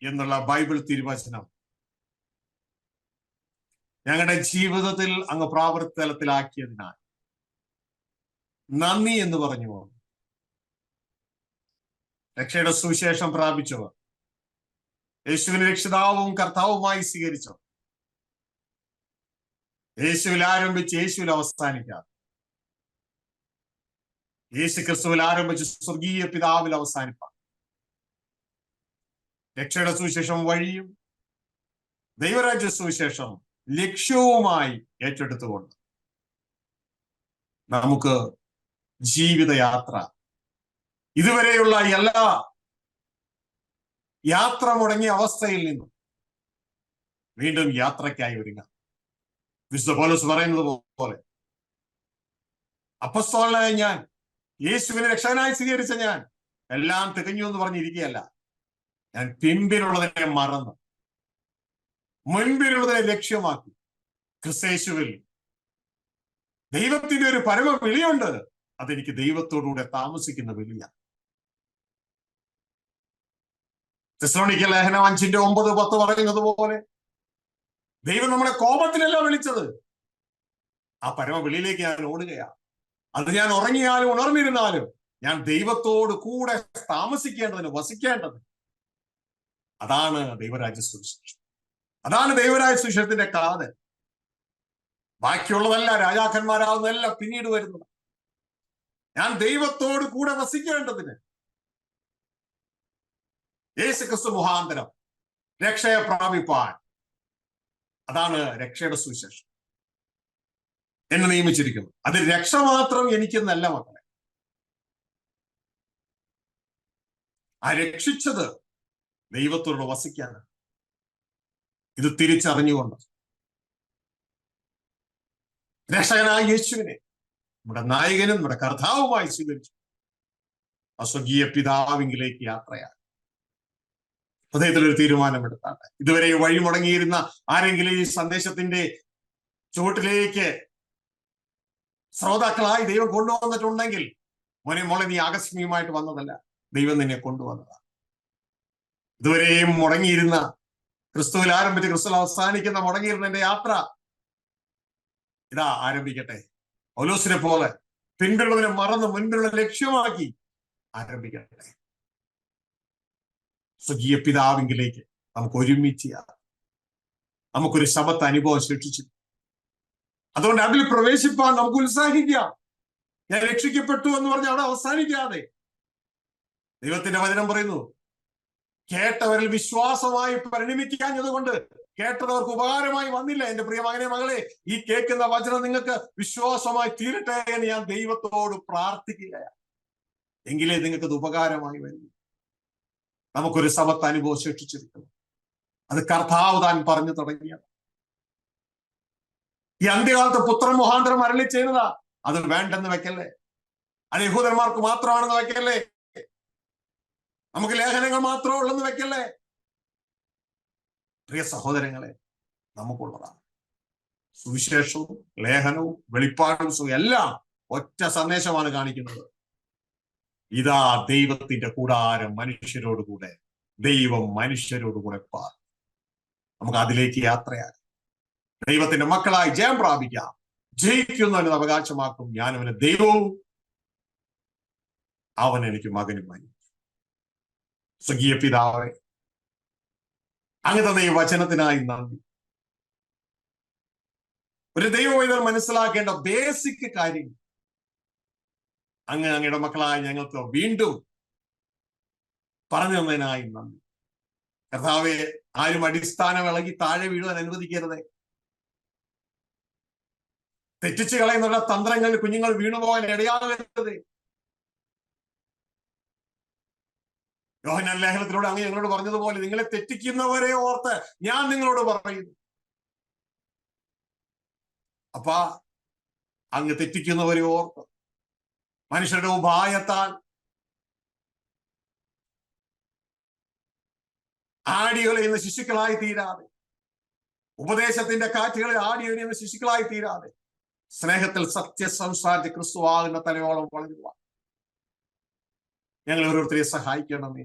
എന്നുള്ള ബൈബിൾ തിരുവചനം ഞങ്ങളുടെ ജീവിതത്തിൽ അങ്ങ് പ്രാവർത്തനത്തിലാക്കിയതിനാൽ നന്ദി എന്ന് പറഞ്ഞുകൊണ്ട് രക്ഷയുടെ സുവിശേഷം പ്രാപിച്ചവർ, യേശുവിനെ രക്ഷിതാവും കർത്താവുമായി സ്വീകരിച്ചവർ, യേശുവിൽ ആരംഭിച്ച് യേശുവിൽ അവസാനിക്കാതെ യേശു ക്രിസ്തുവിൽ ആരംഭിച്ച് സ്വർഗീയ പിതാവിൽ അവസാനിപ്പാൻ രക്ഷയുടെ സുവിശേഷം വഴിയും ദൈവരാജ്യ സുവിശേഷം ലക്ഷ്യവുമായി ഏറ്റെടുത്തുകൊണ്ട് നമുക്ക് ജീവിതയാത്ര, ഇതുവരെയുള്ള എല്ലാ യാത്ര മുടങ്ങിയ അവസ്ഥയിൽ നിന്നും വീണ്ടും യാത്രയ്ക്കായി ഒരുങ്ങാം. വിശുദ്ധ പൗലോസ് പറയുന്നത് പോലെ, അപ്പസ്തോലനായ ഞാൻ, യേശുവിനെ രക്ഷകനായി സ്വീകരിച്ച ഞാൻ എല്ലാം തികഞ്ഞു എന്ന് പറഞ്ഞിരിക്കുകയല്ല. ഞാൻ പിൻപിലുള്ളതിനെ മറന്ന് മുൻപിലുള്ളതിനെ ലക്ഷ്യമാക്കി ക്രിസ്തേശുവിൽ ദൈവത്തിന്റെ ഒരു പരമ വിളിയുണ്ട്. അതെനിക്ക് ദൈവത്തോടുകൂടെ താമസിക്കുന്ന വിളിയാണ്. തെസ്സലോനിക്ക ലേഖനം 5:9-10 പറയുന്നത് പോലെ ദൈവം നമ്മളെ കോപത്തിലല്ല വിളിച്ചത്. ആ പരമ വിളിയിലേക്ക് ഞാൻ ഓടുകയാണ്. അത് ഞാൻ ഉറങ്ങിയാലും ഉണർന്നിരുന്നാലും ഞാൻ ദൈവത്തോട് കൂടെ താമസിക്കേണ്ടതിന്, വസിക്കേണ്ടത്. അതാണ് ദൈവരാജ്യ സുവിശേഷം. അതാണ് ദൈവരാജ്യ സുവിശേഷത്തിന്റെ കാതൽ. ബാക്കിയുള്ളതല്ല, രാജാക്കന്മാരാവുന്നതല്ല പിന്നീട് വരുന്നത്. ഞാൻ ദൈവത്തോട് കൂടെ വസിക്കേണ്ടതിന് യേശുക്രിസ്തു മുഖാന്തരം രക്ഷയെ പ്രാപിപ്പാൻ, അതാണ് രക്ഷയുടെ സുവിശേഷം എന്നെ നിയമിച്ചിരിക്കുന്നു. അത് രക്ഷ മാത്രം എനിക്കെന്നല്ല മക്കളെ. ആ രക്ഷിച്ചത് ദൈവത്തോട് വസിക്കാനാണ്. ഇത് തിരിച്ചറിഞ്ഞുകൊണ്ട് രക്ഷകനായ യേശുവിനെ നമ്മുടെ നായകനും നമ്മുടെ കർത്താവുമായി സ്വീകരിച്ചു ആ സ്വർഗീയ പിതാവിങ്കിലേക്ക് യാത്രയാണ്. ഹൃദയത്തിലൊരു തീരുമാനമെടുത്താണ്. ഇതുവരെ വഴി മുടങ്ങിയിരുന്ന ആരെങ്കിലും ഈ സന്ദേശത്തിന്റെ ചുവട്ടിലേക്ക് ശ്രോതാക്കളായി ദൈവം കൊണ്ടുവന്നിട്ടുണ്ടെങ്കിൽ, മോളെ നീ ആകസ്മികമായിട്ട് വന്നതല്ല, ദൈവം നിന്നെ കൊണ്ടുവന്നതാണ്. ഇതുവരെയും മുടങ്ങിയിരുന്ന, ക്രിസ്തുവിൽ ആരംഭിച്ച് ക്രിസ്തുവിൽ അവസാനിക്കുന്ന മുടങ്ങിയിരുന്ന എന്റെ യാത്ര ഇതാ ആരംഭിക്കട്ടെ. പൗലോസിനെ പോലെ പിൻപിലുള്ളതിനെ മറന്ന് മുൻപിലുള്ള ലക്ഷ്യമാക്കി ആരംഭിക്കട്ടെ. സ്വർഗീയ പിതാവിങ്കിലേക്ക് നമുക്ക് ഒരുമിച്ച് നമുക്കൊരു ശബത്ത് അനുഭവം സൃഷ്ടിച്ചു. അതുകൊണ്ട് അതിൽ പ്രവേശിപ്പാൻ നമുക്ക് ഉത്സാഹിക്കാം. ഞാൻ രക്ഷിക്കപ്പെട്ടു എന്ന് പറഞ്ഞ് അവിടെ അവസാനിക്കാതെ ദൈവത്തിന്റെ വചനം പറയുന്നു, കേട്ടവരിൽ വിശ്വാസമായി പരിണമിക്കാഞ്ഞതുകൊണ്ട് കേട്ടവർക്ക് ഉപകാരമായി വന്നില്ല. എന്റെ പ്രിയ മകനെ, മകളെ, ഈ കേൾക്കുന്ന വചനം നിങ്ങൾക്ക് വിശ്വാസമായി തീരട്ടെ എന്ന് ഞാൻ ദൈവത്തോട് പ്രാർത്ഥിക്കുകയാണ്. എങ്കിലേ നിങ്ങൾക്ക് ഇത് ഉപകാരമായി വരും. നമുക്കൊരു സമത്ത് അനുഭവം സൃഷ്ടിച്ചിരിക്കുന്നു. അത് കർത്താവ് താൻ പറഞ്ഞു തുടങ്ങിയത്. ഈ അന്ത്യകാലത്ത് പുത്രൻ മുഖാന്തരം അരുളി ചെയ്യുന്നതാ. അത് വേണ്ടെന്ന് വെക്കല്ലേ. അത് യഹൂദന്മാർക്ക് മാത്രമാണെന്ന് വെക്കല്ലേ. നമുക്ക് ലേഖനങ്ങൾ മാത്രമേ ഉള്ളെന്ന് വെക്കല്ലേ. പ്രിയ സഹോദരങ്ങളെ, നമുക്കുള്ളതാണ്. സുവിശേഷവും ലേഖനവും വെളിപ്പാടും എല്ലാം ഒറ്റ സന്ദേശമാണ് കാണിക്കുന്നത്. ഇതാ ദൈവത്തിന്റെ കൂടാരം മനുഷ്യരോടുകൂടെ, ദൈവം മനുഷ്യരോടുകൂടെ പാർ. നമുക്ക് അതിലേക്ക് യാത്രയാകാം. ദൈവത്തിന്റെ മക്കളായി ജയം പ്രാപിക്കാം. ജയിക്കുന്നവന് അവകാശമാക്കും, ഞാൻ അവന് ദൈവവും അവൻ എനിക്ക് മകനുമായി. സ്വർഗീയ പിതാവേ, അങ്ങ് തന്ന ഈ വചനത്തിനായി നന്ദി. ഒരു ദൈവവൈതൽ മനസ്സിലാക്കേണ്ട ബേസിക് കാര്യം അങ്ങയുടെ മക്കളായ ഞങ്ങൾക്ക് വീണ്ടും പറഞ്ഞു തന്നതിനായി നന്ദി. കർത്താവെ, ആരും അടിസ്ഥാനം ഇളകി താഴെ വീഴുവാൻ അനുവദിക്കരുതേ. തെറ്റിച്ചു കളയുന്ന തന്ത്രങ്ങളിൽ കുഞ്ഞുങ്ങൾ വീണുപോകാൻ ഇടയാകരുത്. യോഹന്നാൻ ലേഖനത്തിലൂടെ അങ്ങ് ഞങ്ങളോട് പറഞ്ഞതുപോലെ, നിങ്ങളെ തെറ്റിക്കുന്നവരെ ഓർത്ത് ഞാൻ നിങ്ങളോട് പറയുന്നു. അപ്പ അങ്ങ് തെറ്റിക്കുന്നവരെ ഓർത്ത് മനുഷ്യരുടെ ഉപായത്താൽ ആടിയുലയുന്ന ശിശുക്കളായി തീരാതെ, ഉപദേശത്തിന്റെ കാറ്റുകളിൽ ആടിയുലയുന്ന ശിശുക്കളായി തീരാതെ, സ്നേഹത്തിൽ സത്യസംസാരിച്ച് ക്രിസ്തുവാകുന്ന തലയോളം വളരുവാൻ ഞങ്ങൾ ഓരോരുത്തരെ സഹായിക്കണമേ.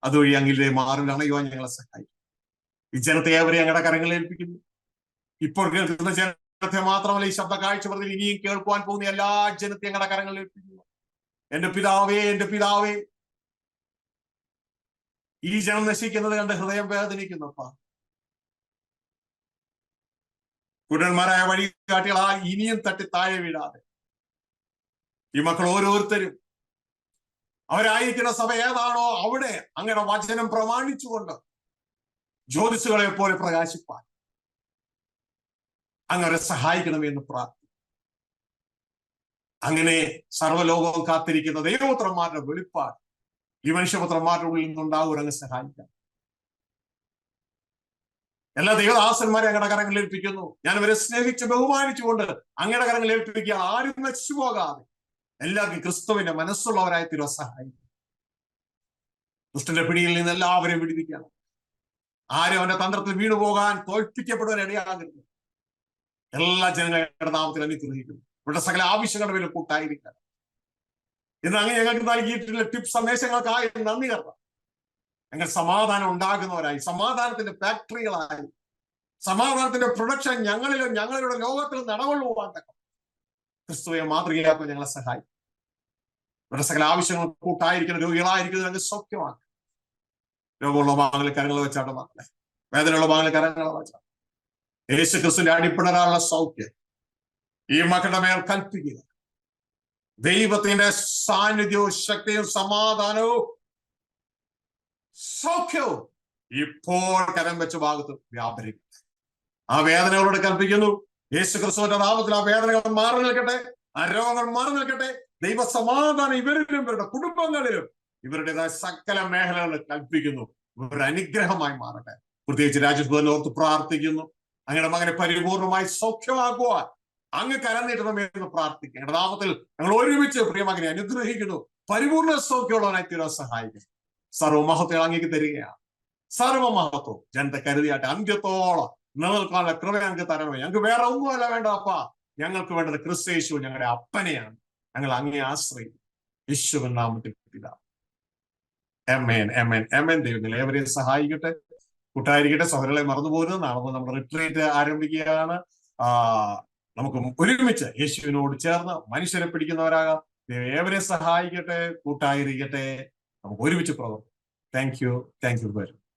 അതുവഴി അങ്ങിലെ മാറിൽ അണയുവാൻ ഞങ്ങളെ സഹായിക്കും. ഈ ജനത്തെ അവരെ ഞങ്ങളുടെ കരങ്ങളിൽ ഏൽപ്പിക്കുന്നു. ഇപ്പോൾ കേൾക്കുന്ന ജനത്തെ മാത്രമല്ല, ഈ ശബ്ദ കാഴ്ച പറഞ്ഞ് ഇനിയും കേൾക്കുവാൻ പോകുന്ന എല്ലാ ജനത്തെ ഞങ്ങളുടെ കരങ്ങളിൽ ഏൽപ്പിക്കുന്നു. എന്റെ പിതാവേ, എന്റെ പിതാവേ, ഈ ജനം നശിക്കുന്നത് കണ്ട് ഹൃദയം വേദനിക്കുന്നപ്പ. കുടന്മാരായ വഴികാട്ടികളാൽ ഇനിയും തട്ടി താഴെ വീഴാതെ ഈ മക്കൾ ഓരോരുത്തരും അവരായിരിക്കുന്ന സഭ ഏതാണോ അവിടെ അങ്ങനെ വചനം പ്രമാണിച്ചുകൊണ്ട് ജ്യോതിസുകളെ പോലെ പ്രകാശിപ്പാൻ അങ്ങനെ സഹായിക്കണമെന്ന് പ്രാർത്ഥിക്കും. അങ്ങനെ സർവ്വലോകവും കാത്തിരിക്കുന്ന ദൈവപുത്രന്മാരുടെ വെളിപ്പാട് ഈ മനുഷ്യപുത്രന്മാരുടെ ഉള്ളിൽ നിന്നുണ്ടാവും. അങ്ങ് സഹായിക്കാം. എല്ലാ ദൈവദാസന്മാരെ അങ്ങയുടെ കരങ്ങളിൽ ഏൽപ്പിക്കുന്നു. ഞാൻ അവരെ സ്നേഹിച്ച് ബഹുമാനിച്ചുകൊണ്ട് അങ്ങയുടെ കരങ്ങളിൽ ഏൽപ്പിക്കുക. ആരും നശിച്ചു പോകാതെ എല്ലാവർക്കും ക്രിസ്തുവിന്റെ മനസ്സുള്ളവരായി തീരുവാൻ സഹായിക്കും. ദുഷ്ടന്റെ പിടിയിൽ നിന്ന് എല്ലാവരെയും വിടുവിക്കണം. ആരും അവന്റെ തന്ത്രത്തിൽ വീണുപോകാൻ, തോൽപ്പിക്കപ്പെടുവാൻ ഇടയാകരുത്. എല്ലാ ജനങ്ങളുടെ നാമത്തിൽ അനുഗ്രഹിക്കുന്നു. ഇവരുടെ സകല ആവശ്യങ്ങളുടെ പേരിൽ കൂട്ടായിരിക്കണം. ഇന്ന് അങ്ങ് ഞങ്ങൾക്ക് നൽകിയിട്ടുള്ള ടിപ്സ് സന്ദേശങ്ങൾക്കായി നന്ദി കർത്താവേ. ഞങ്ങൾ സമാധാനം ഉണ്ടാകുന്നവരായി, സമാധാനത്തിന്റെ ഫാക്ടറികളായി, സമാധാനത്തിന്റെ പ്രൊഡക്ഷൻ ഞങ്ങളിലും ഞങ്ങളുടെ ലോകത്തിലും നടകൊള്ളുവാൻ തക്കം ക്രിസ്തുവെ മാതൃകയാക്കാൻ ഞങ്ങളെ സഹായിക്കും. ഇവരുടെ സകല ആവശ്യങ്ങൾ കൂട്ടായിരിക്കണം. രോഗികളായിരിക്കുന്നത് ഞങ്ങൾ സൗഖ്യമാക്കും. രോഗമുള്ള ഭാഗങ്ങളിൽ കരങ്ങൾ വെച്ചാട്ട് മക്കളെ, വേദനയുള്ള ഭാഗങ്ങളിൽ കരങ്ങൾ വെച്ചാൽ യേശു ക്രിസ്തുവിന്റെ അടിപ്പിടരാനുള്ള സൗഖ്യം ഈ മക്കളുടെ മേൽ കൽപ്പിക്കുക. ദൈവത്തിന്റെ സാന്നിധ്യവും ശക്തിയും സമാധാനവും സൗഖ്യവും ഇപ്പോൾ കരം വെച്ച ഭാഗത്ത് വ്യാപരിക്കും. ആ വേദനകളോട് കൽപ്പിക്കുന്നു. യേശു ക്രിസ്തുവിന്റെ നാമത്തിൽ ആ വേദനകൾ മാറി നിൽക്കട്ടെ, ആ രോഗങ്ങൾ മാറി നിൽക്കട്ടെ. ദൈവ സമാധാനം ഇവരിലും ഇവരുടെ കുടുംബങ്ങളിലും ഇവരുടേതായ സകല മേഖലകളിൽ കൽപ്പിക്കുന്നു. ഇവരുടെ അനുഗ്രഹമായി മാറട്ടെ. പ്രത്യേകിച്ച് രാജ്യത്ത് ഓർത്ത് പ്രാർത്ഥിക്കുന്നു. അങ്ങയുടെ മകനെ പരിപൂർണമായി സൗഖ്യമാക്കുവാൻ അങ്ങ് കരം നീട്ടണമെന്ന് പ്രാർത്ഥിക്കുക. ഞങ്ങളുടെ നാമത്തിൽ ഞങ്ങൾ ഒരുമിച്ച് പ്രിയമകനെ അനുഗ്രഹിക്കുന്നു. പരിപൂർണ സൗഖ്യമുള്ളവനായി തീരാൻ സഹായിക്കും. സർവമഹത്വം അങ്ങേക്ക് തരികയാണ്. സർവമഹത്വം ജനത്തെ കരുതിയാട്ടെ. അന്ത്യത്തോളം നിലനിൽക്കാനുള്ള കൃപ ഞങ്ങൾക്ക് തരണമേ. ഞങ്ങൾക്ക് വേറെ ഒന്നുമല്ല വേണ്ട അപ്പ. ഞങ്ങൾക്ക് വേണ്ടത് ക്രിസ്തു യേശു ഞങ്ങളുടെ അപ്പനെയാണ്. ഞങ്ങൾ അങ്ങേ ആശ്രയിക്കും. യേശുവിൻ നാമത്തിൽ പിതാവേ. ആമേൻ, ആമേൻ, ആമേൻ. ദൈവം ഏവരെയും സഹായിക്കട്ടെ, കൂട്ടായിരിക്കട്ടെ. സഹോദരങ്ങളെ മറന്നുപോരുന്നത്. നാളെ നമ്മുടെ റിട്രീറ്റ് ആരംഭിക്കുകയാണ്. നമുക്ക് ഒരുമിച്ച് യേശുവിനോട് ചേർന്ന് മനുഷ്യരെ പിടിക്കുന്നവരാകാം. ഏവരെ സഹായിക്കട്ടെ, കൂട്ടായിരിക്കട്ടെ. നമുക്ക് ഒരുമിച്ച് പ്രവർത്തിക്കാം. Thank you very much.